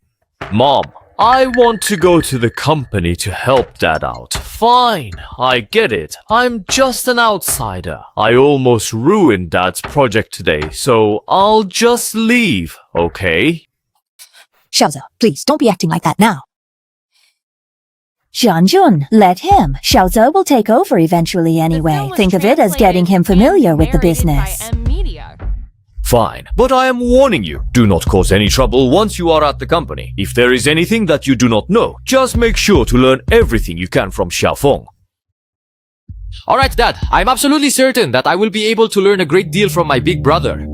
Mom, I want to go to the company to help Dad out. Fine, I get it. I'm just an outsider. I almost ruined Dad's project today, so I'll just leave, okay? Xiaoze, please don't be acting like that now. Jianjun, let him. Xiaoze will take over eventually anyway. Think of it as getting him familiar with the business. Fine, but I am warning you, do not cause any trouble once you are at the company. If there is anything that you do not know, just make sure to learn everything you can from Xiaofeng. Alright, Dad, I'm absolutely certain that I will be able to learn a great deal from my big brother.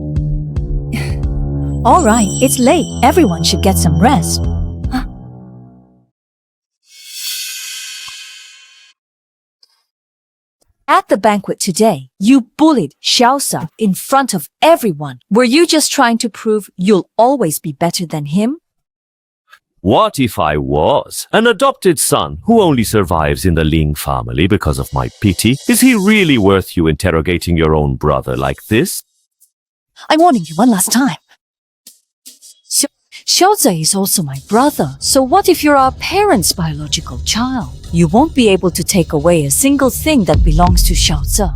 All right, it's late. Everyone should get some rest. At the banquet today, you bullied Xiaoze in front of everyone. Were you just trying to prove you'll always be better than him? What if I was an adopted son who only survives in the Ling family because of my pity? Is he really worth you interrogating your own brother like this? I'm warning you one last time. Xiaoze is also my brother, so what if you're our parents' biological child? You won't be able to take away a single thing that belongs to Xiaoze.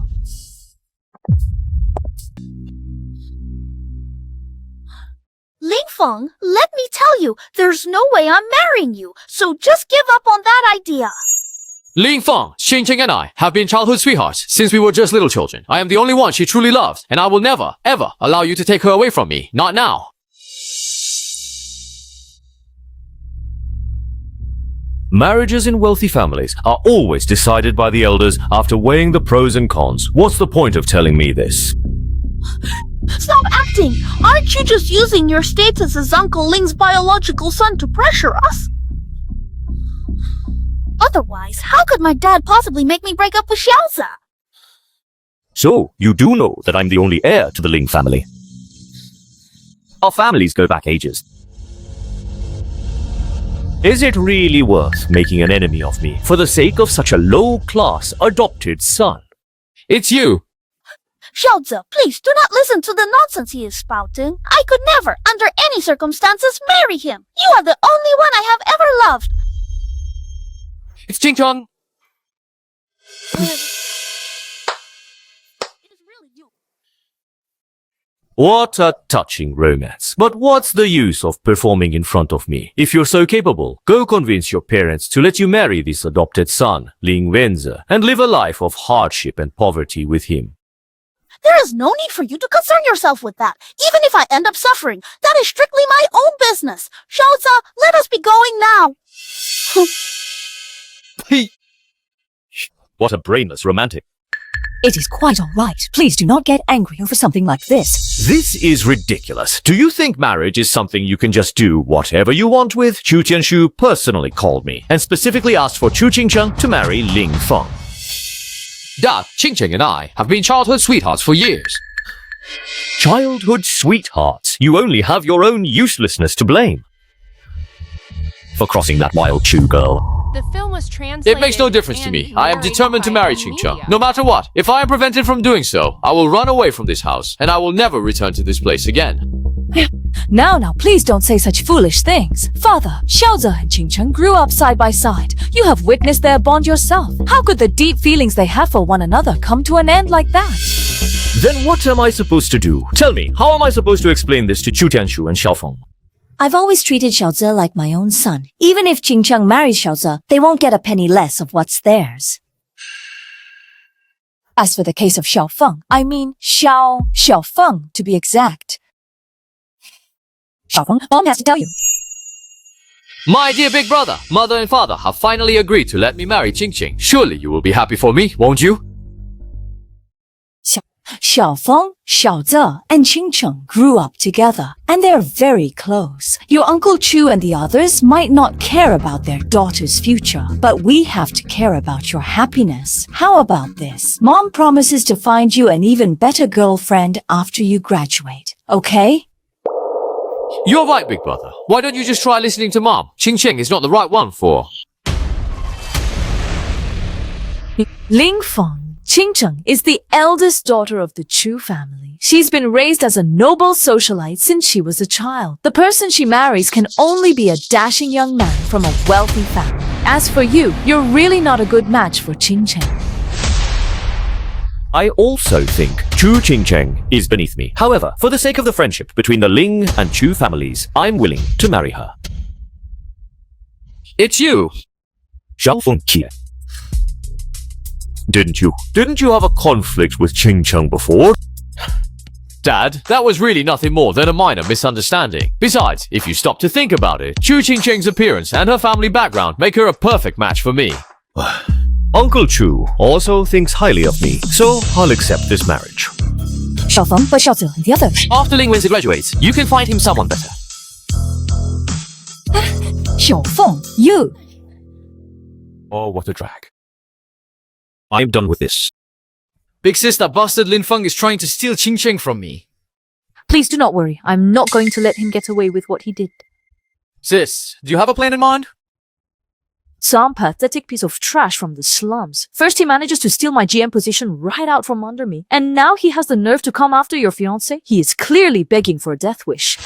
Lingfeng, let me tell you, there's no way I'm marrying you, so just give up on that idea. Ling Feng, Xingqing and I have been childhood sweethearts since we were just little children. I am the only one she truly loves, and I will never, ever allow you to take her away from me. Not now. Marriages in wealthy families are always decided by the elders after weighing the pros and cons. What's the point of telling me this? Stop acting! Aren't you just using your status as Uncle Ling's biological son to pressure us? Otherwise, how could my dad possibly make me break up with Xiaoze? So, you do know that I'm the only heir to the Ling family. Our families go back ages. Is it really worth making an enemy of me for the sake of such a low-class adopted son? It's you. Xiaoze, please do not listen to the nonsense he is spouting. I could never, under any circumstances, marry him. You are the only one I have ever loved. It's Qingcheng. What a touching romance. But what's the use of performing in front of me? If you're so capable, go convince your parents to let you marry this adopted son, Ling Wenze, and live a life of hardship and poverty with him. There is no need for you to concern yourself with that. Even if I end up suffering, that is strictly my own business. Xiaoze, let us be going now. What a brainless romantic. It is quite all right. Please do not get angry over something like this. This is ridiculous. Do you think marriage is something you can just do whatever you want with? Chu Tianshu personally called me and specifically asked for Chu Qingcheng to marry Ling Feng. Dad, Qingqing and I have been childhood sweethearts for years. Childhood sweethearts. You only have your own uselessness to blame. for crossing that wild Chu girl. The film was translated. It makes no difference to and me. I am narrated determined to by marry the Ching Cheng, media. no matter what. If I am prevented from doing so, I will run away from this house, and I will never return to this place again. Now, please don't say such foolish things. Father, Xiaoze and Qingcheng grew up side by side. You have witnessed their bond yourself. How could the deep feelings they have for one another come to an end like that? Then what am I supposed to do? Tell me, how am I supposed to explain this to Chu Tianshu and Xiaofeng? I've always treated Xiaoze like my own son. Even if Qingcheng marries Xiaoze, they won't get a penny less of what's theirs. As for the case of Xiaofeng, I mean Xiaofeng to be exact. Xiaofeng, Mom has to tell you. My dear big brother, mother and father have finally agreed to let me marry Ching Ching. Surely you will be happy for me, won't you? Xiaofeng, Xiaoze, and Qingcheng grew up together, and they're very close. Your Uncle Chu and the others might not care about their daughter's future, but we have to care about your happiness. How about this? Mom promises to find you an even better girlfriend after you graduate, okay? You're right, big brother. Why don't you just try listening to Mom? Ching Ching is not the right one for... Ling Feng. Qingcheng is the eldest daughter of the Chu family. She's been raised as a noble socialite since she was a child. The person she marries can only be a dashing young man from a wealthy family. As for you, you're really not a good match for Qingcheng. I also think Chu Qingcheng is beneath me. However, for the sake of the friendship between the Ling and Chu families, I'm willing to marry her. It's you. Xiaofeng Qie. Didn't you have a conflict with Qingcheng before? Dad, that was really nothing more than a minor misunderstanding. Besides, if you stop to think about it, Chu Ching Cheng's appearance and her family background make her a perfect match for me. Uncle Chu also thinks highly of me, so I'll accept this marriage. Xiaofeng, but Xiaoze and the others. After Ling Wenzi graduates, you can find him someone better. Xiaofeng, you. Oh, what a drag. I'm done with this. Big sis, that bastard Lin Feng is trying to steal Ching Cheng from me. Please do not worry. I'm not going to let him get away with what he did. Sis, do you have a plan in mind? Some pathetic piece of trash from the slums. First he manages to steal my GM position right out from under me. And now he has the nerve to come after your fiancé? He is clearly begging for a death wish.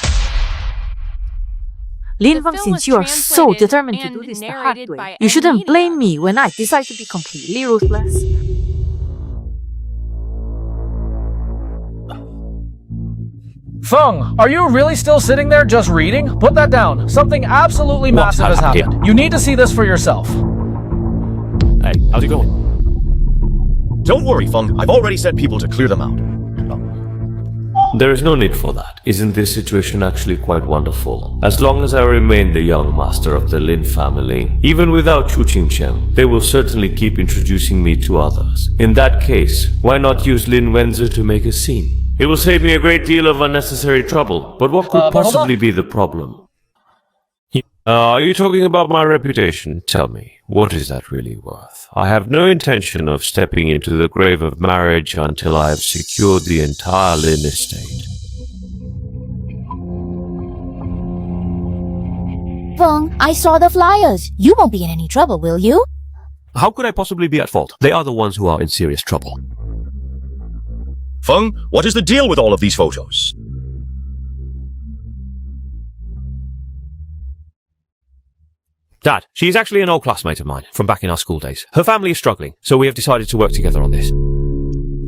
Lin Feng, since you are so determined to do this the hard way, you shouldn't blame me when I decide to be completely ruthless. Feng, are you really still sitting there just reading? Put that down. Something absolutely massive has happened. You need to see this for yourself. Hey, how's it going? Don't worry, Feng. I've already sent people to clear them out. There is no need for that. Isn't this situation actually quite wonderful? As long as I remain the young master of the Lin family, even without Chu Qingcheng, they will certainly keep introducing me to others. In that case, why not use Lin Wenzi to make a scene? It will save me a great deal of unnecessary trouble, but what could possibly be the problem? Are you talking about my reputation? Tell me, what is that really worth? I have no intention of stepping into the grave of marriage until I have secured the entire Lin estate. Feng, I saw the flyers. You won't be in any trouble, will you? How could I possibly be at fault? They are the ones who are in serious trouble. Feng, what is the deal with all of these photos? Dad, she is actually an old classmate of mine from back in our school days. Her family is struggling, so we have decided to work together on this.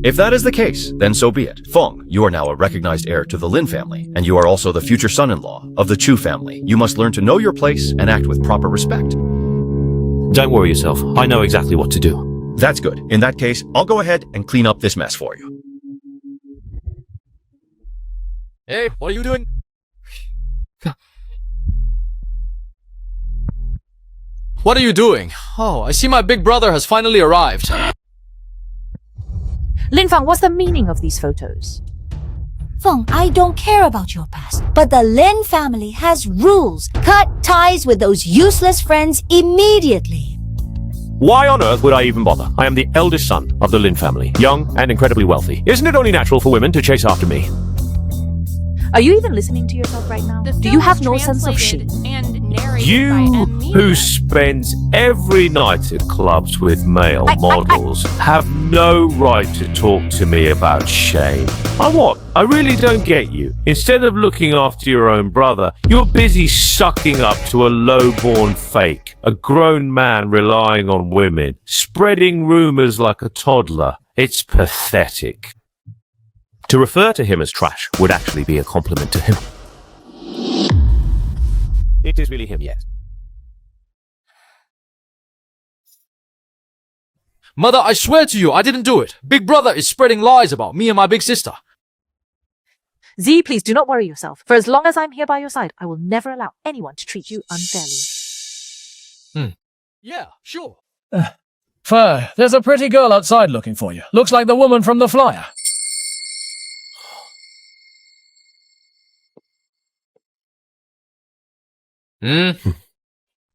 If that is the case, then so be it. Feng, you are now a recognized heir to the Lin family, and you are also the future son-in-law of the Chu family. You must learn to know your place and act with proper respect. Don't worry yourself. I know exactly what to do. That's good. In that case, I'll go ahead and clean up this mess for you. Hey, what are you doing? What are you doing? Oh, I see my big brother has finally arrived. Lin Feng, what's the meaning of these photos? Feng, I don't care about your past, but the Lin family has rules. Cut ties with those useless friends immediately. Why on earth would I even bother? I am the eldest son of the Lin family, young and incredibly wealthy. Isn't it only natural for women to chase after me? Are you even listening to yourself right now? Do you have no sense of shame? And narrated You, by M. Media. who spends every night at clubs with male models, have no right to talk to me about shame. I really don't get you. Instead of looking after your own brother, you're busy sucking up to a low-born fake, a grown man relying on women, spreading rumors like a toddler. It's pathetic. To refer to him as trash would actually be a compliment to him. It is really him, yes. Mother, I swear to you, I didn't do it. Big brother is spreading lies about me and my big sister. Z, please do not worry yourself. For as long as I'm here by your side, I will never allow anyone to treat you unfairly. Yeah, sure. Fur, there's a pretty girl outside looking for you. Looks like the woman from the flyer.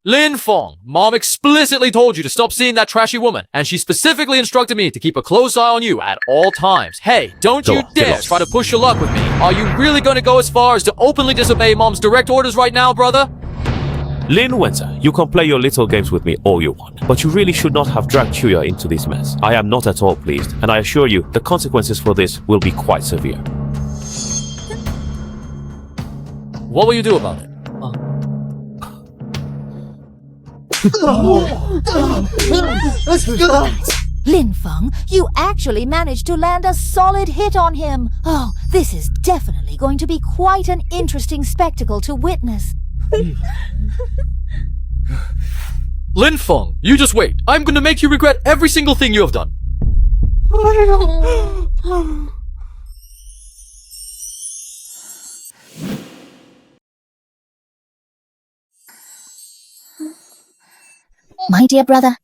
Lin Feng, Mom explicitly told you to stop seeing that trashy woman, and she specifically instructed me to keep a close eye on you at all times. Hey, don't you dare try to push your luck with me. Are you really going to go as far as to openly disobey Mom's direct orders right now, brother? Lin Wenza, you can play your little games with me all you want, but you really should not have dragged Chuya into this mess. I am not at all pleased, and I assure you the consequences for this will be quite severe. What will you do about it? Lin Feng, you actually managed to land a solid hit on him. Oh, this is definitely going to be quite an interesting spectacle to witness. Lin Feng, you just wait. I'm going to make you regret every single thing you have done. My dear brother.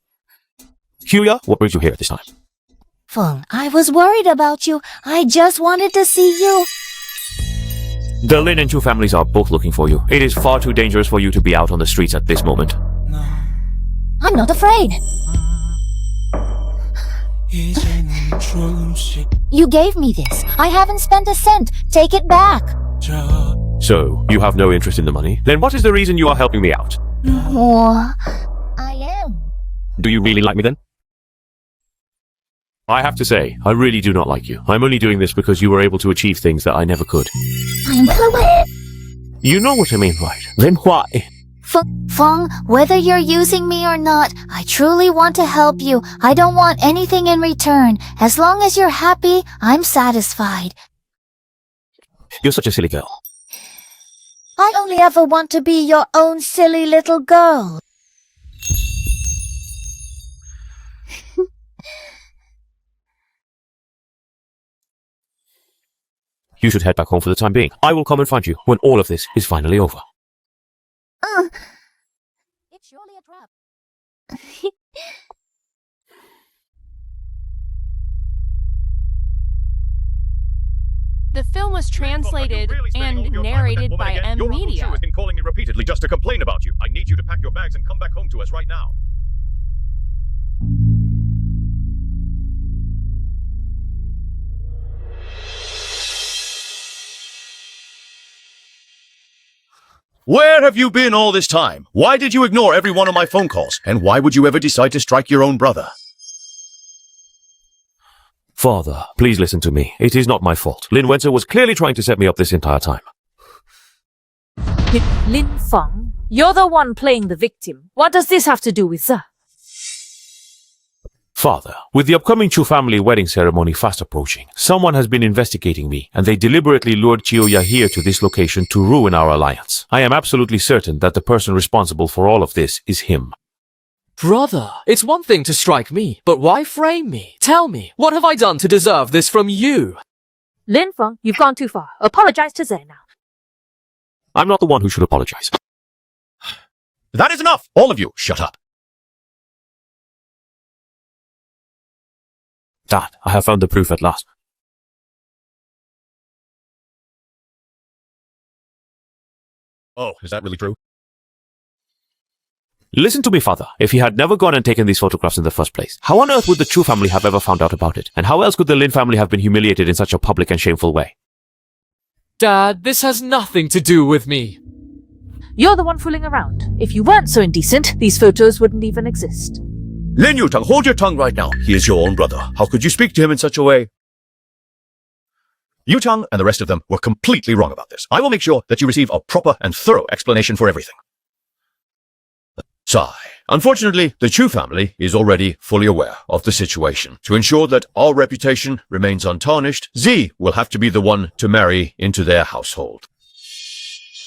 Chuya, what brings you here at this time? Feng, I was worried about you. I just wanted to see you. The Lin and Chu families are both looking for you. It is far too dangerous for you to be out on the streets at this moment. I'm not afraid. You gave me this. I haven't spent a cent. Take it back. So, you have no interest in the money? Then what is the reason you are helping me out? I am. Do you really like me then? I have to say, I really do not like you. I'm only doing this because you were able to achieve things that I never could. I'm aware. You know what I mean, right? Then why? Feng, whether you're using me or not, I truly want to help you. I don't want anything in return. As long as you're happy, I'm satisfied. You're such a silly girl. I only ever want to be your own silly little girl. You should head back home for the time being. I will come and find you when all of this is finally over. It's surely a trap. The film was translated and narrated by M. Media. Has been calling me repeatedly just to complain about you. I need you to pack your bags and come back home to us right now. Where have you been all this time? Why did you ignore every one of my phone calls? And why would you ever decide to strike your own brother? Father, please listen to me. It is not my fault. Lin Wenzer was clearly trying to set me up this entire time. Lin Feng, you're the one playing the victim. What does this have to do with the? Father, with the upcoming Chu family wedding ceremony fast approaching, someone has been investigating me, and they deliberately lured Chiyoya here to this location to ruin our alliance. I am absolutely certain that the person responsible for all of this is him. Brother, it's one thing to strike me, but why frame me? Tell me, what have I done to deserve this from you? Lin Feng, you've gone too far. Apologize to Ze now. I'm not the one who should apologize. That is enough! All of you, shut up. Dad, I have found the proof at last. Oh, is that really true? Listen to me, father. If he had never gone and taken these photographs in the first place, how on earth would the Chu family have ever found out about it? And how else could the Lin family have been humiliated in such a public and shameful way? Dad, this has nothing to do with me. You're the one fooling around. If you weren't so indecent, these photos wouldn't even exist. Lin Yutang, hold your tongue right now. He is your own brother. How could you speak to him in such a way? Yutang and the rest of them were completely wrong about this. I will make sure that you receive a proper and thorough explanation for everything. Sigh. Unfortunately, the Chu family is already fully aware of the situation. To ensure that our reputation remains untarnished, Z will have to be the one to marry into their household.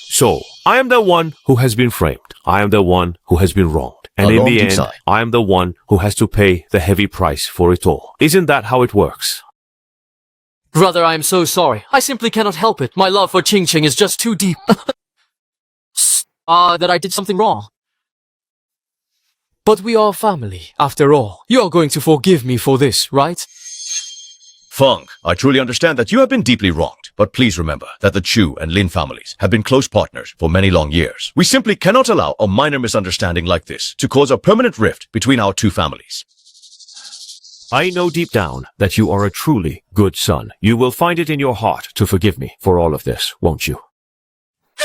So, I am the one who has been framed. I am the one who has been wronged. And in the end, I am the one who has to pay the heavy price for it all. Isn't that how it works? Brother, I am so sorry. I simply cannot help it. My love for Ching Ching is just too deep. That I did something wrong. But we are family, after all. You are going to forgive me for this, right? Feng, I truly understand that you have been deeply wronged, but please remember that the Chu and Lin families have been close partners for many long years. We simply cannot allow a minor misunderstanding like this to cause a permanent rift between our two families. I know deep down that you are a truly good son. You will find it in your heart to forgive me for all of this, won't you?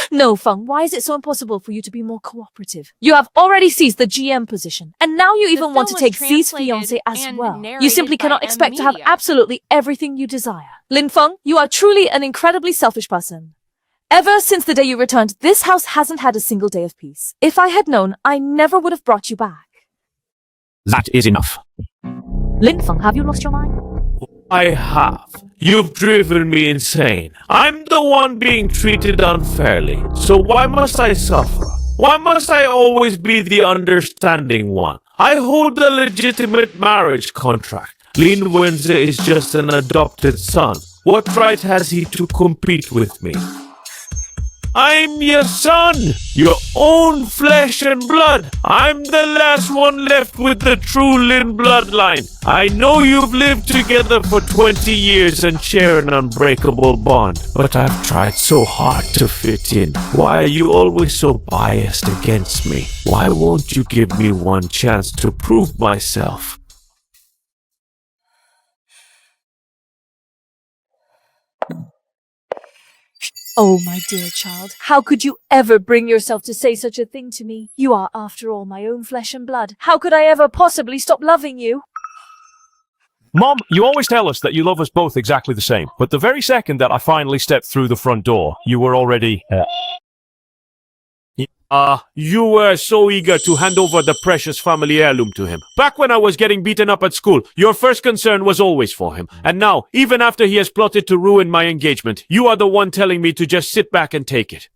No, Feng, why is it so impossible for you to be more cooperative? You have already seized the GM position, and now you even want to take Zi's fiancé as well. You simply cannot expect to have absolutely everything you desire. Lin Feng, you are truly an incredibly selfish person. Ever since the day you returned, this house hasn't had a single day of peace. If I had known, I never would have brought you back. That is enough. Lin Feng, have you lost your mind? I have. You've driven me insane. I'm the one being treated unfairly. So why must I suffer? Why must I always be the understanding one? I hold a legitimate marriage contract. Lin Wenze is just an adopted son. What right has he to compete with me? I'm your son, your own flesh and blood. I'm the last one left with the true Lin bloodline. I know you've lived together for 20 years and share an unbreakable bond, but I've tried so hard to fit in. Why are you always so biased against me? Why won't you give me one chance to prove myself? Oh, my dear child, how could you ever bring yourself to say such a thing to me? You are, after all, my own flesh and blood. How could I ever possibly stop loving you? Mom, you always tell us that you love us both exactly the same, but the very second that I finally stepped through the front door, you were already... You were so eager to hand over the precious family heirloom to him. Back when I was getting beaten up at school, your first concern was always for him. And now, even after he has plotted to ruin my engagement, you are the one telling me to just sit back and take it.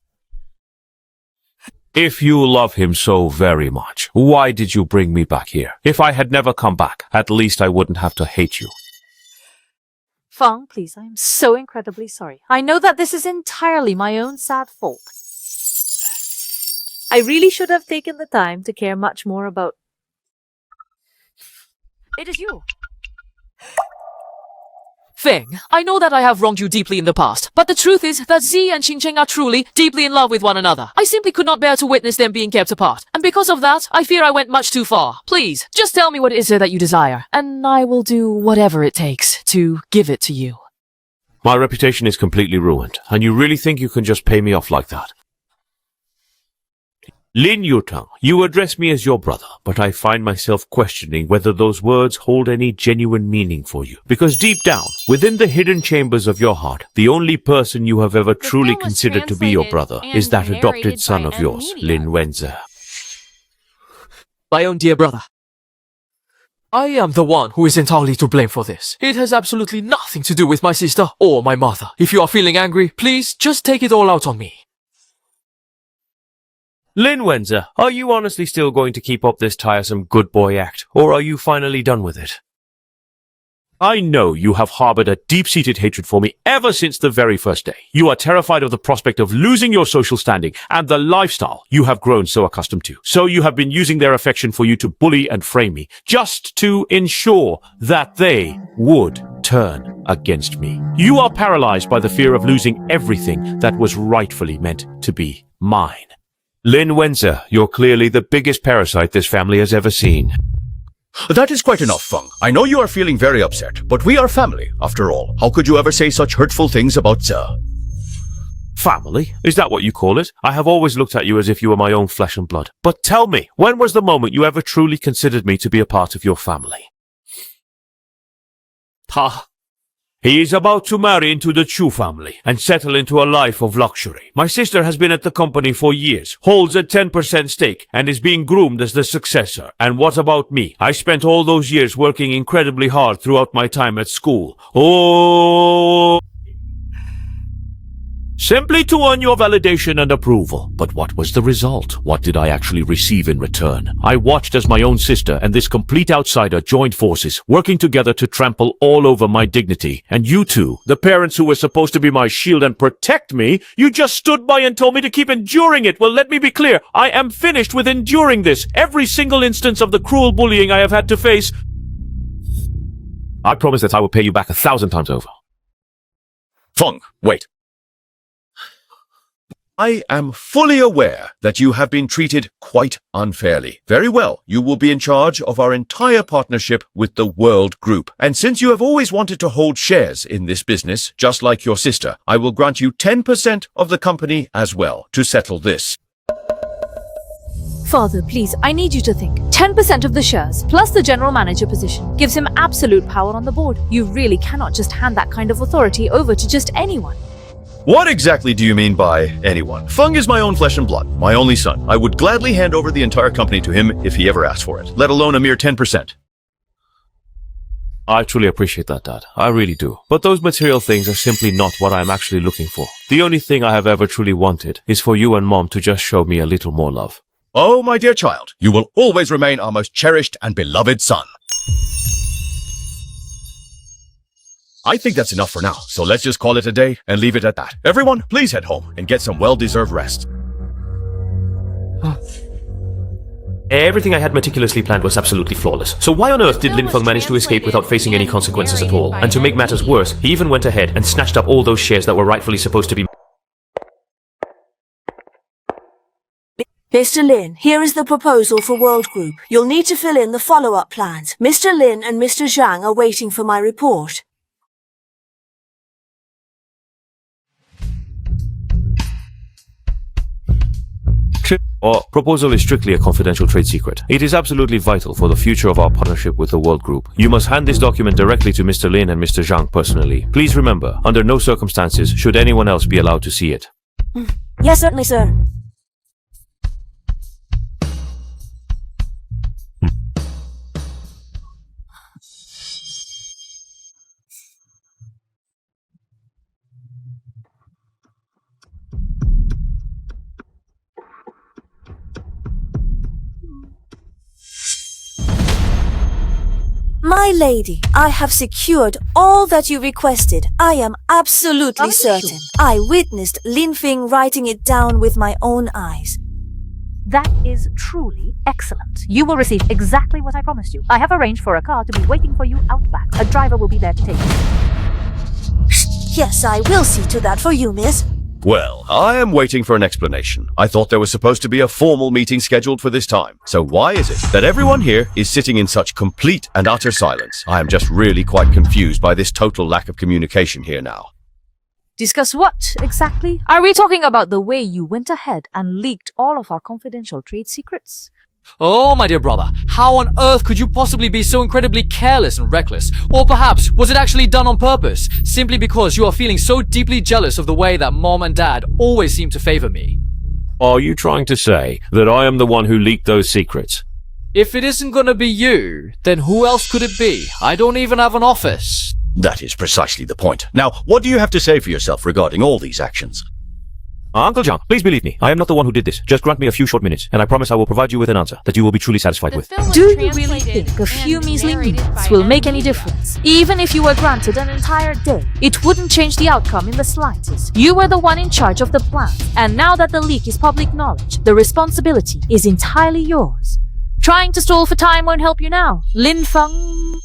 If you love him so very much, why did you bring me back here? If I had never come back, at least I wouldn't have to hate you. Feng, please, I am so incredibly sorry. I know that this is entirely my own sad fault. I really should have taken the time to care much more about... It is you. Feng, I know that I have wronged you deeply in the past, but the truth is that Z and Ching Cheng are truly, deeply in love with one another. I simply could not bear to witness them being kept apart, and because of that, I fear I went much too far. Please, just tell me what it is that you desire, and I will do whatever it takes to give it to you. My reputation is completely ruined, and you really think you can just pay me off like that? Lin Yutang, you address me as your brother, but I find myself questioning whether those words hold any genuine meaning for you. Because deep down, within the hidden chambers of your heart, the only person you have ever truly considered to be your brother is that adopted son of yours, Lin Wenze. My own dear brother. I am the one who is entirely to blame for this. It has absolutely nothing to do with my sister or my mother. If you are feeling angry, please just take it all out on me. Lin Wenze, are you honestly still going to keep up this tiresome good boy act, or are you finally done with it? I know you have harbored a deep-seated hatred for me ever since the very first day. You are terrified of the prospect of losing your social standing and the lifestyle you have grown so accustomed to. So you have been using their affection for you to bully and frame me, just to ensure that they would turn against me. You are paralyzed by the fear of losing everything that was rightfully meant to be mine. Lin Wenze, you're clearly the biggest parasite this family has ever seen. That is quite enough, Feng. I know you are feeling very upset, but we are family, after all. How could you ever say such hurtful things about Ze? Family? Is that what you call it? I have always looked at you as if you were my own flesh and blood. But tell me, when was the moment you ever truly considered me to be a part of your family? Ha! He is about to marry into the Chu family and settle into a life of luxury. My sister has been at the company for years, holds a 10% stake, and is being groomed as the successor. And what about me? I spent all those years working incredibly hard throughout my time at school. Oh! Simply to earn your validation and approval. But what was the result? What did I actually receive in return? I watched as my own sister and this complete outsider joined forces, working together to trample all over my dignity. And you two, the parents who were supposed to be my shield and protect me, you just stood by and told me to keep enduring it. Well, let me be clear. I am finished with enduring this. Every single instance of the cruel bullying I have had to face. I promise that I will pay you back 1,000 times over. Feng, wait. I am fully aware that you have been treated quite unfairly. Very well, you will be in charge of our entire partnership with the World Group. And since you have always wanted to hold shares in this business, just like your sister, I will grant you 10% of the company as well to settle this. Father, please, I need you to think. 10% of the shares, plus the general manager position, gives him absolute power on the board. You really cannot just hand that kind of authority over to just anyone. What exactly do you mean by anyone? Feng is my own flesh and blood, my only son. I would gladly hand over the entire company to him if he ever asked for it, let alone a mere 10%. I truly appreciate that, Dad. I really do. But those material things are simply not what I'm actually looking for. The only thing I have ever truly wanted is for you and Mom to just show me a little more love. Oh, my dear child, you will always remain our most cherished and beloved son. I think that's enough for now, so let's just call it a day and leave it at that. Everyone, please head home and get some well-deserved rest. Everything I had meticulously planned was absolutely flawless. So why on earth did Lin Feng manage to escape without facing any consequences at all? And to make matters worse, he even went ahead and snatched up all those shares that were rightfully supposed to be... Mr. Lin, here is the proposal for World Group. You'll need to fill in the follow-up plans. Mr. Lin and Mr. Zhang are waiting for my report. Our proposal is strictly a confidential trade secret. It is absolutely vital for the future of our partnership with the World Group. You must hand this document directly to Mr. Lin and Mr. Zhang personally. Please remember, under no circumstances should anyone else be allowed to see it. Yes, certainly, sir. My lady, I have secured all that you requested. I am absolutely certain. I witnessed Lin Feng writing it down with my own eyes. That is truly excellent. You will receive exactly what I promised you. I have arranged for a car to be waiting for you out back. A driver will be there to take you. Yes, I will see to that for you, miss. Well, I am waiting for an explanation. I thought there was supposed to be a formal meeting scheduled for this time. So why is it that everyone here is sitting in such complete and utter silence? I am just really quite confused by this total lack of communication here now. Discuss what, exactly? Are we talking about the way you went ahead and leaked all of our confidential trade secrets? Oh, my dear brother, how on earth could you possibly be so incredibly careless and reckless? Or perhaps, was it actually done on purpose, simply because you are feeling so deeply jealous of the way that Mom and Dad always seem to favor me? Are you trying to say that I am the one who leaked those secrets? If it isn't gonna be you, then who else could it be? I don't even have an office. That is precisely the point. Now, what do you have to say for yourself regarding all these actions? Uncle Zhang, please believe me. I am not the one who did this. Just grant me a few short minutes, and I promise I will provide you with an answer that you will be truly satisfied with. Do you really think a few measly minutes will make any difference? Even if you were granted an entire day, it wouldn't change the outcome in the slightest. You were the one in charge of the plan, and now that the leak is public knowledge, the responsibility is entirely yours. Trying to stall for time won't help you now. Lin Feng...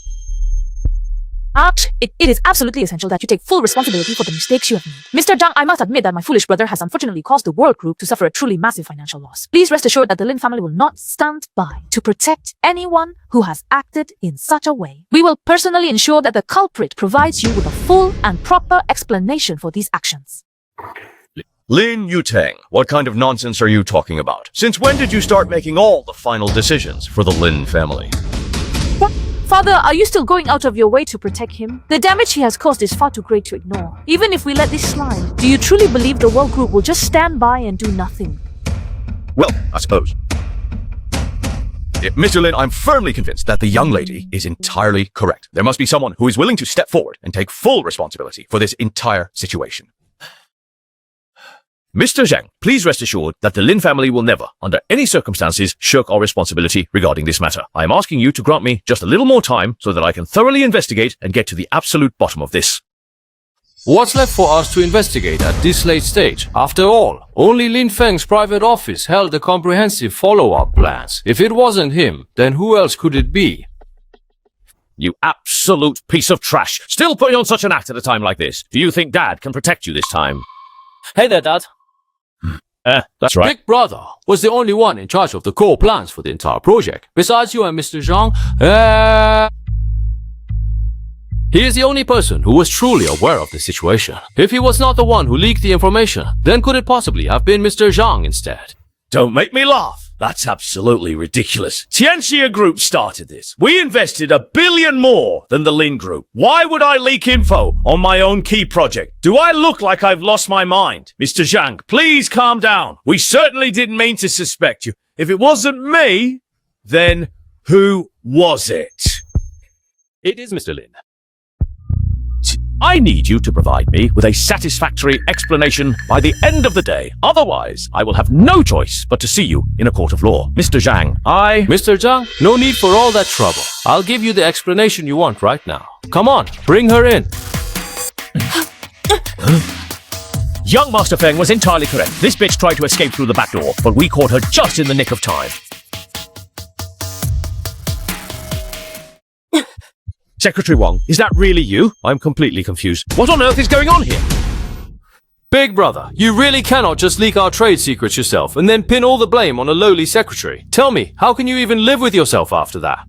It is absolutely essential that you take full responsibility for the mistakes you have made. Mr. Zhang, I must admit that my foolish brother has unfortunately caused the World Group to suffer a truly massive financial loss. Please rest assured that the Lin family will not stand by to protect anyone who has acted in such a way. We will personally ensure that the culprit provides you with a full and proper explanation for these actions. Lin Yuteng, what kind of nonsense are you talking about? Since when did you start making all the final decisions for the Lin family? Father, are you still going out of your way to protect him? The damage he has caused is far too great to ignore. Even if we let this slide, do you truly believe the world group will just stand by and do nothing? Well, I suppose. Mr. Lin, I'm firmly convinced that the young lady is entirely correct. There must be someone who is willing to step forward and take full responsibility for this entire situation. Mr. Zhang, please rest assured that the Lin family will never, under any circumstances, shirk our responsibility regarding this matter. I am asking you to grant me just a little more time so that I can thoroughly investigate and get to the absolute bottom of this. What's left for us to investigate at this late stage? After all, only Lin Feng's private office held the comprehensive follow-up plans. If it wasn't him, then who else could it be? You absolute piece of trash. Still putting on such an act at a time like this. Do you think Dad can protect you this time? Hey there, Dad. That's right. Big Brother was the only one in charge of the core plans for the entire project. Besides you and Mr. Zhang, he is the only person who was truly aware of the situation. If he was not the one who leaked the information, then could it possibly have been Mr. Zhang instead? Don't make me laugh. That's absolutely ridiculous. Tianxia Group started this. We invested $1 billion more than the Lin Group. Why would I leak info on my own key project? Do I look like I've lost my mind? Mr. Zhang, please calm down. We certainly didn't mean to suspect you. If it wasn't me, then who was it? It is Mr. Lin. I need you to provide me with a satisfactory explanation by the end of the day. Otherwise, I will have no choice but to see you in a court of law. Mr. Zhang, Mr. Zhang, no need for all that trouble. I'll give you the explanation you want right now. Come on, bring her in. Young Master Feng was entirely correct. This bitch tried to escape through the back door, but we caught her just in the nick of time. Secretary Wang, is that really you? I'm completely confused. What on earth is going on here? Big Brother, you really cannot just leak our trade secrets yourself and then pin all the blame on a lowly secretary. Tell me, how can you even live with yourself after that?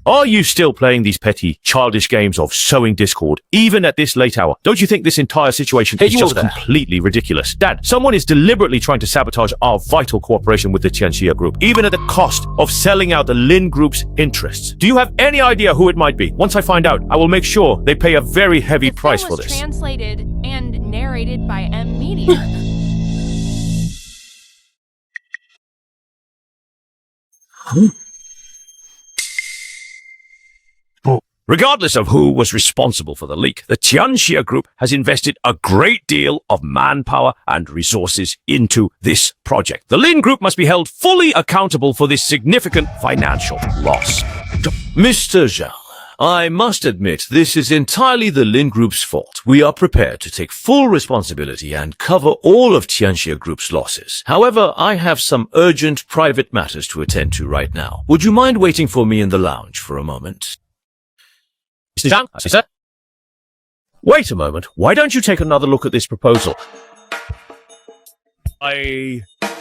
Are you still playing these petty, childish games of sowing discord, even at this late hour? Don't you think this entire situation is just completely ridiculous? Dad, someone is deliberately trying to sabotage our vital cooperation with the Tianxia Group, even at the cost of selling out the Lin Group's interests. Do you have any idea who it might be? Once I find out, I will make sure they pay a very heavy price for this. Translated and narrated by M Media. Regardless of who was responsible for the leak, the Tianxia Group has invested a great deal of manpower and resources into this project. The Lin Group must be held fully accountable for this significant financial loss. Mr. Zhang, I must admit this is entirely the Lin Group's fault. We are prepared to take full responsibility and cover all of Tianxia Group's losses. However, I have some urgent private matters to attend to right now. Would you mind waiting for me in the lounge for a moment? Mr. Zhang, sir? Wait a moment. Why don't you take another look at this proposal?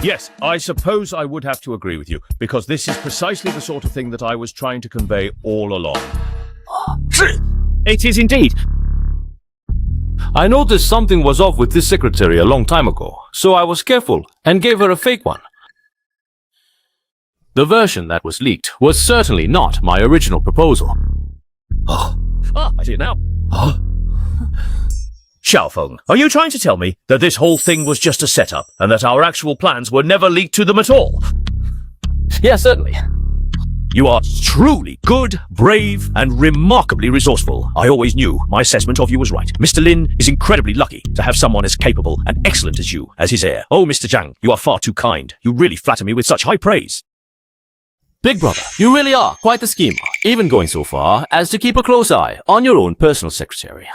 Yes, I suppose I would have to agree with you, because this is precisely the sort of thing that I was trying to convey all along. It is indeed. I noticed something was off with this secretary a long time ago, so I was careful and gave her a fake one. The version that was leaked was certainly not my original proposal. I see it now. Xiaofeng, are you trying to tell me that this whole thing was just a setup and that our actual plans were never leaked to them at all? Yeah, certainly. You are truly good, brave, and remarkably resourceful. I always knew my assessment of you was right. Mr. Lin is incredibly lucky to have someone as capable and excellent as you as his heir. Oh, Mr. Zhang, you are far too kind. You really flatter me with such high praise. Big Brother, you really are quite the schemer, even going so far as to keep a close eye on your own personal secretary.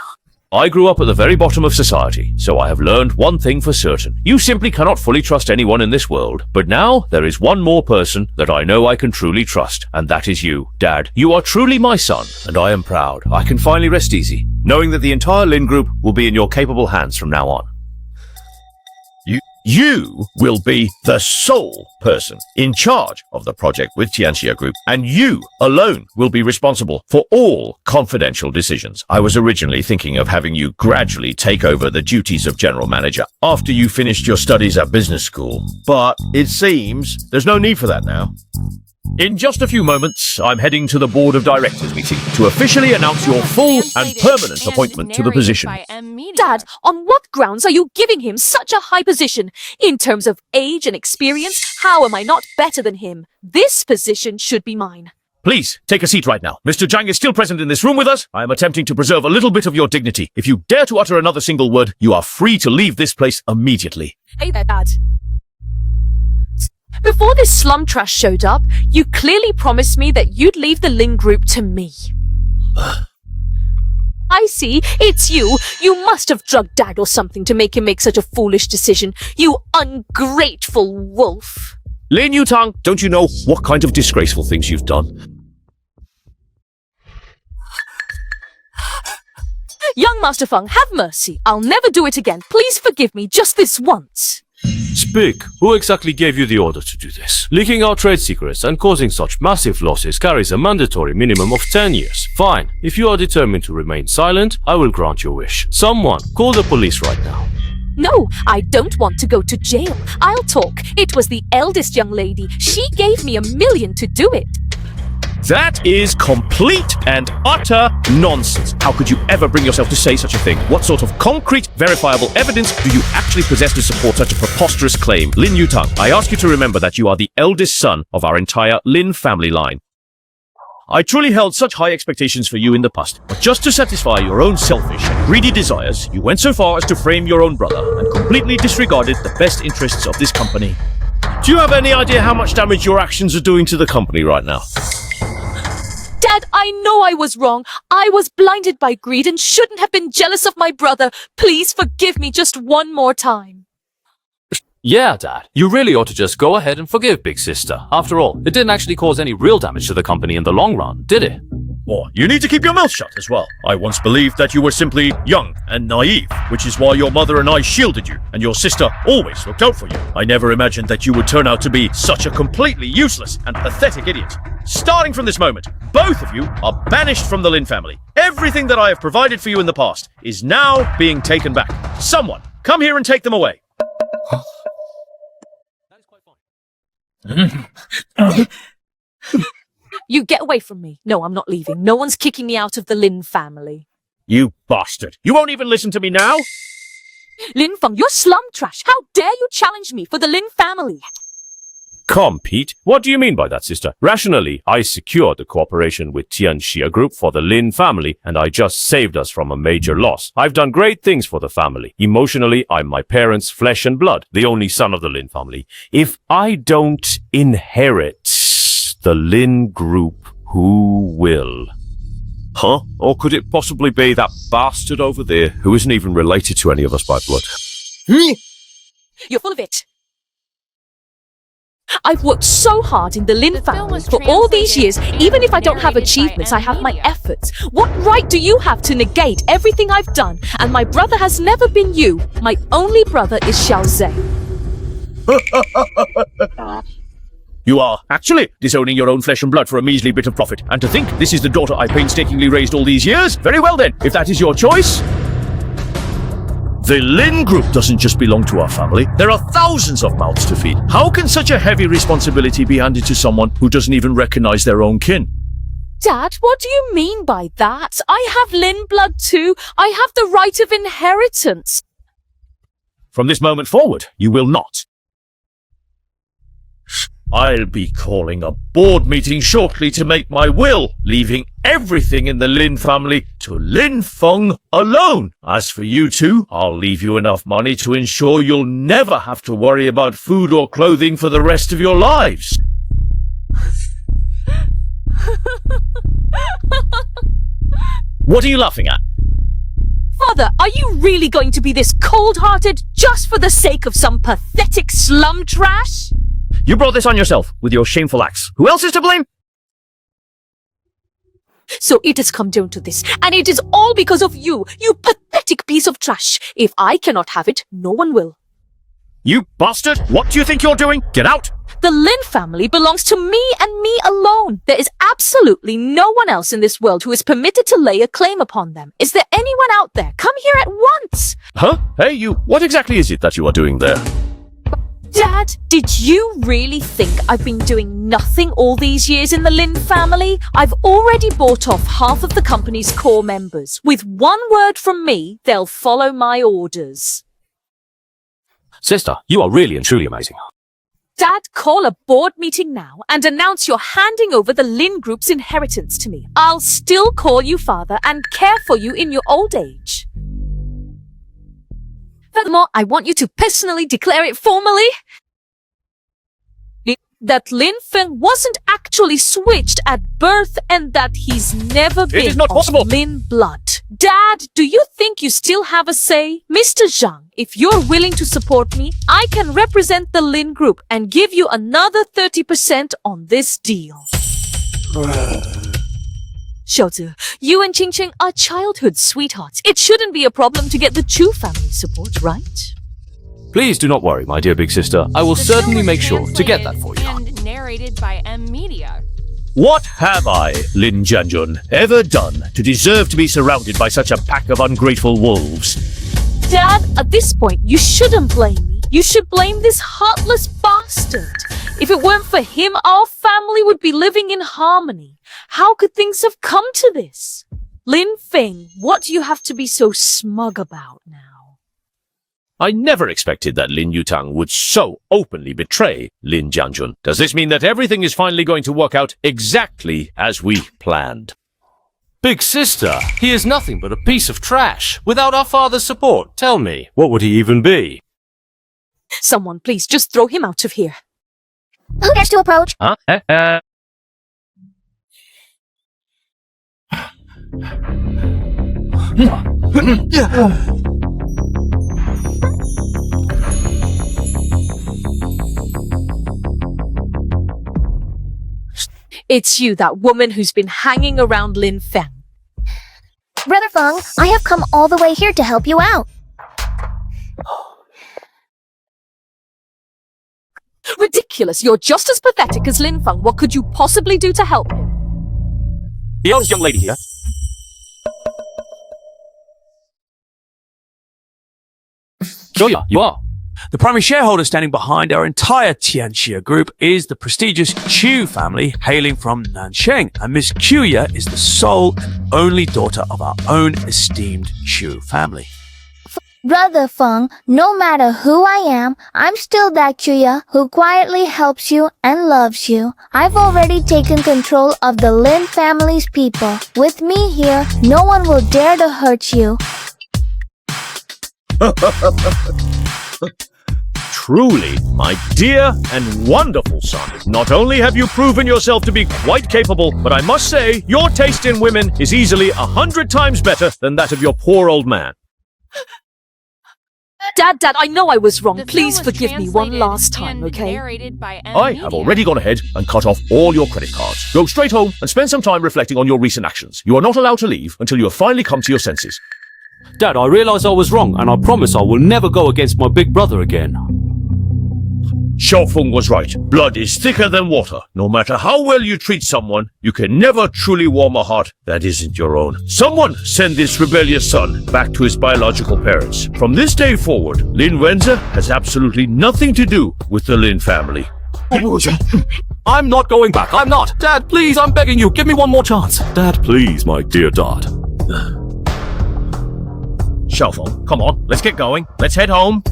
I grew up at the very bottom of society, so I have learned one thing for certain. You simply cannot fully trust anyone in this world. But now, there is one more person that I know I can truly trust, and that is you, Dad. You are truly my son, and I am proud. I can finally rest easy, knowing that the entire Lin Group will be in your capable hands from now on. You will be the sole person in charge of the project with Tianxia Group, and you alone will be responsible for all confidential decisions. I was originally thinking of having you gradually take over the duties of general manager after you finished your studies at business school, but it seems there's no need for that now. In just a few moments, I'm heading to the board of directors meeting to officially announce your full and permanent appointment to the position. Dad, on what grounds are you giving him such a high position? In terms of age and experience, how am I not better than him? This position should be mine. Please, take a seat right now. Mr. Zhang is still present in this room with us. I am attempting to preserve a little bit of your dignity. If you dare to utter another single word, you are free to leave this place immediately. Hey there, Dad. Before this slum trash showed up, you clearly promised me that you'd leave the Lin group to me. I see, it's you. You must have drugged Dad or something to make him make such a foolish decision. You ungrateful wolf. Lin Yutang, don't you know what kind of disgraceful things you've done? Young Master Feng, have mercy. I'll never do it again. Please forgive me just this once. Speak. Who exactly gave you the order to do this? Leaking out trade secrets and causing such massive losses carries a mandatory minimum of 10 years. Fine. If you are determined to remain silent, I will grant your wish. Someone, call the police right now. No, I don't want to go to jail. I'll talk. It was the eldest young lady. She gave me $1 million to do it. That is complete and utter nonsense. How could you ever bring yourself to say such a thing? What sort of concrete, verifiable evidence do you actually possess to support such a preposterous claim? Lin Yutang, I ask you to remember that you are the eldest son of our entire Lin family line. I truly held such high expectations for you in the past, but just to satisfy your own selfish and greedy desires, you went so far as to frame your own brother and completely disregarded the best interests of this company. Do you have any idea how much damage your actions are doing to the company right now? Dad, I know I was wrong. I was blinded by greed and shouldn't have been jealous of my brother. Please forgive me just one more time. Yeah, Dad. You really ought to just go ahead and forgive Big Sister. After all, it didn't actually cause any real damage to the company in the long run, did it? Or you need to keep your mouth shut as well. I once believed that you were simply young and naive, which is why your mother and I shielded you, and your sister always looked out for you. I never imagined that you would turn out to be such a completely useless and pathetic idiot. Starting from this moment, both of you are banished from the Lin family. Everything that I have provided for you in the past is now being taken back. Someone, come here and take them away. You get away from me. No, I'm not leaving. No one's kicking me out of the Lin family. You bastard. You won't even listen to me now? Lin Feng, you're slum trash. How dare you challenge me for the Lin family? Come, Pete. What do you mean by that, sister? Rationally, I secured the cooperation with Tianxia Group for the Lin family, and I just saved us from a major loss. I've done great things for the family. Emotionally, I'm my parents' flesh and blood, the only son of the Lin family. If I don't inherit the Lin Group, who will? Huh? Or could it possibly be that bastard over there who isn't even related to any of us by blood? You're full of it. I've worked so hard in the Lin family for all these years. Even if I don't have achievements, I have my efforts. What right do you have to negate everything I've done? And my brother has never been you. My only brother is Xiao Zhe. You are actually disowning your own flesh and blood for a measly bit of profit. And to think this is the daughter I painstakingly raised all these years? Very well then, if that is your choice. The Lin Group doesn't just belong to our family. There are thousands of mouths to feed. How can such a heavy responsibility be handed to someone who doesn't even recognize their own kin? Dad, what do you mean by that? I have Lin blood too. I have the right of inheritance. From this moment forward, you will not. I'll be calling a board meeting shortly to make my will, leaving everything in the Lin family to Lin Feng alone. As for you two, I'll leave you enough money to ensure you'll never have to worry about food or clothing for the rest of your lives. What are you laughing at? Father, are you really going to be this cold-hearted just for the sake of some pathetic slum trash? You brought this on yourself with your shameful acts. Who else is to blame? So it has come down to this, and it is all because of you, you pathetic piece of trash. If I cannot have it, no one will. You bastard! What do you think you're doing? Get out! The Lin family belongs to me and me alone. There is absolutely no one else in this world who is permitted to lay a claim upon them. Is there anyone out there? Come here at once! Huh? Hey, you, what exactly is it that you are doing there? Dad, did you really think I've been doing nothing all these years in the Lin family? I've already bought off half of the company's core members. With one word from me, they'll follow my orders. Sister, you are really and truly amazing. Dad, call a board meeting now and announce you're handing over the Lin Group's inheritance to me. I'll still call you father and care for you in your old age. Furthermore, I want you to personally declare it formally that Lin Feng wasn't actually switched at birth and that he's never been of Lin blood. Dad, do you think you still have a say? Mr. Zhang, if you're willing to support me, I can represent the Lin Group and give you another 30% on this deal. Xiaozi, you and Qingqing are childhood sweethearts. It shouldn't be a problem to get the Chu family support, right? Please do not worry, my dear big sister. I will certainly make sure to get that for you. And narrated by M Media. What have I, Lin Jianjun, ever done to deserve to be surrounded by such a pack of ungrateful wolves? Dad, at this point, you shouldn't blame me. You should blame this heartless bastard. If it weren't for him, our family would be living in harmony. How could things have come to this? Lin Feng, what do you have to be so smug about now? I never expected that Lin Yutang would so openly betray Lin Jianjun. Does this mean that everything is finally going to work out exactly as we planned? Big sister, he is nothing but a piece of trash. Without our father's support, tell me, what would he even be? Someone please just throw him out of here. Who dares to approach? Huh? It's you, that woman who's been hanging around Lin Feng. Brother Feng, I have come all the way here to help you out. Ridiculous! You're just as pathetic as Lin Feng. What could you possibly do to help him? The oldest young lady here. Sure you are. The primary shareholder standing behind our entire Tianxia group is the prestigious Chu family hailing from Nansheng, and Miss Qiuya is the sole and only daughter of our own esteemed Chu family. Brother Feng, no matter who I am, I'm still that Qiuya who quietly helps you and loves you. I've already taken control of the Lin family's people. With me here, no one will dare to hurt you. Truly, my dear and wonderful son, not only have you proven yourself to be quite capable, but I must say, your taste in women is easily 100 times better than that of your poor old man. Dad, I know I was wrong. The Please film was forgive me one translated last time, and okay? narrated by M I Media. have already gone ahead and cut off all your credit cards. Go straight home and spend some time reflecting on your recent actions. You are not allowed to leave until you have finally come to your senses. Dad, I realize I was wrong, and I promise I will never go against my big brother again. Xiaofeng was right. Blood is thicker than water. No matter how well you treat someone, you can never truly warm a heart that isn't your own. Someone send this rebellious son back to his biological parents. From this day forward, Lin Wenze has absolutely nothing to do with the Lin family. I'm not going back. I'm not. Dad, please, I'm begging you. Give me one more chance. Dad, please, my dear dad. Xiaofeng, come on, let's get going. Let's head home.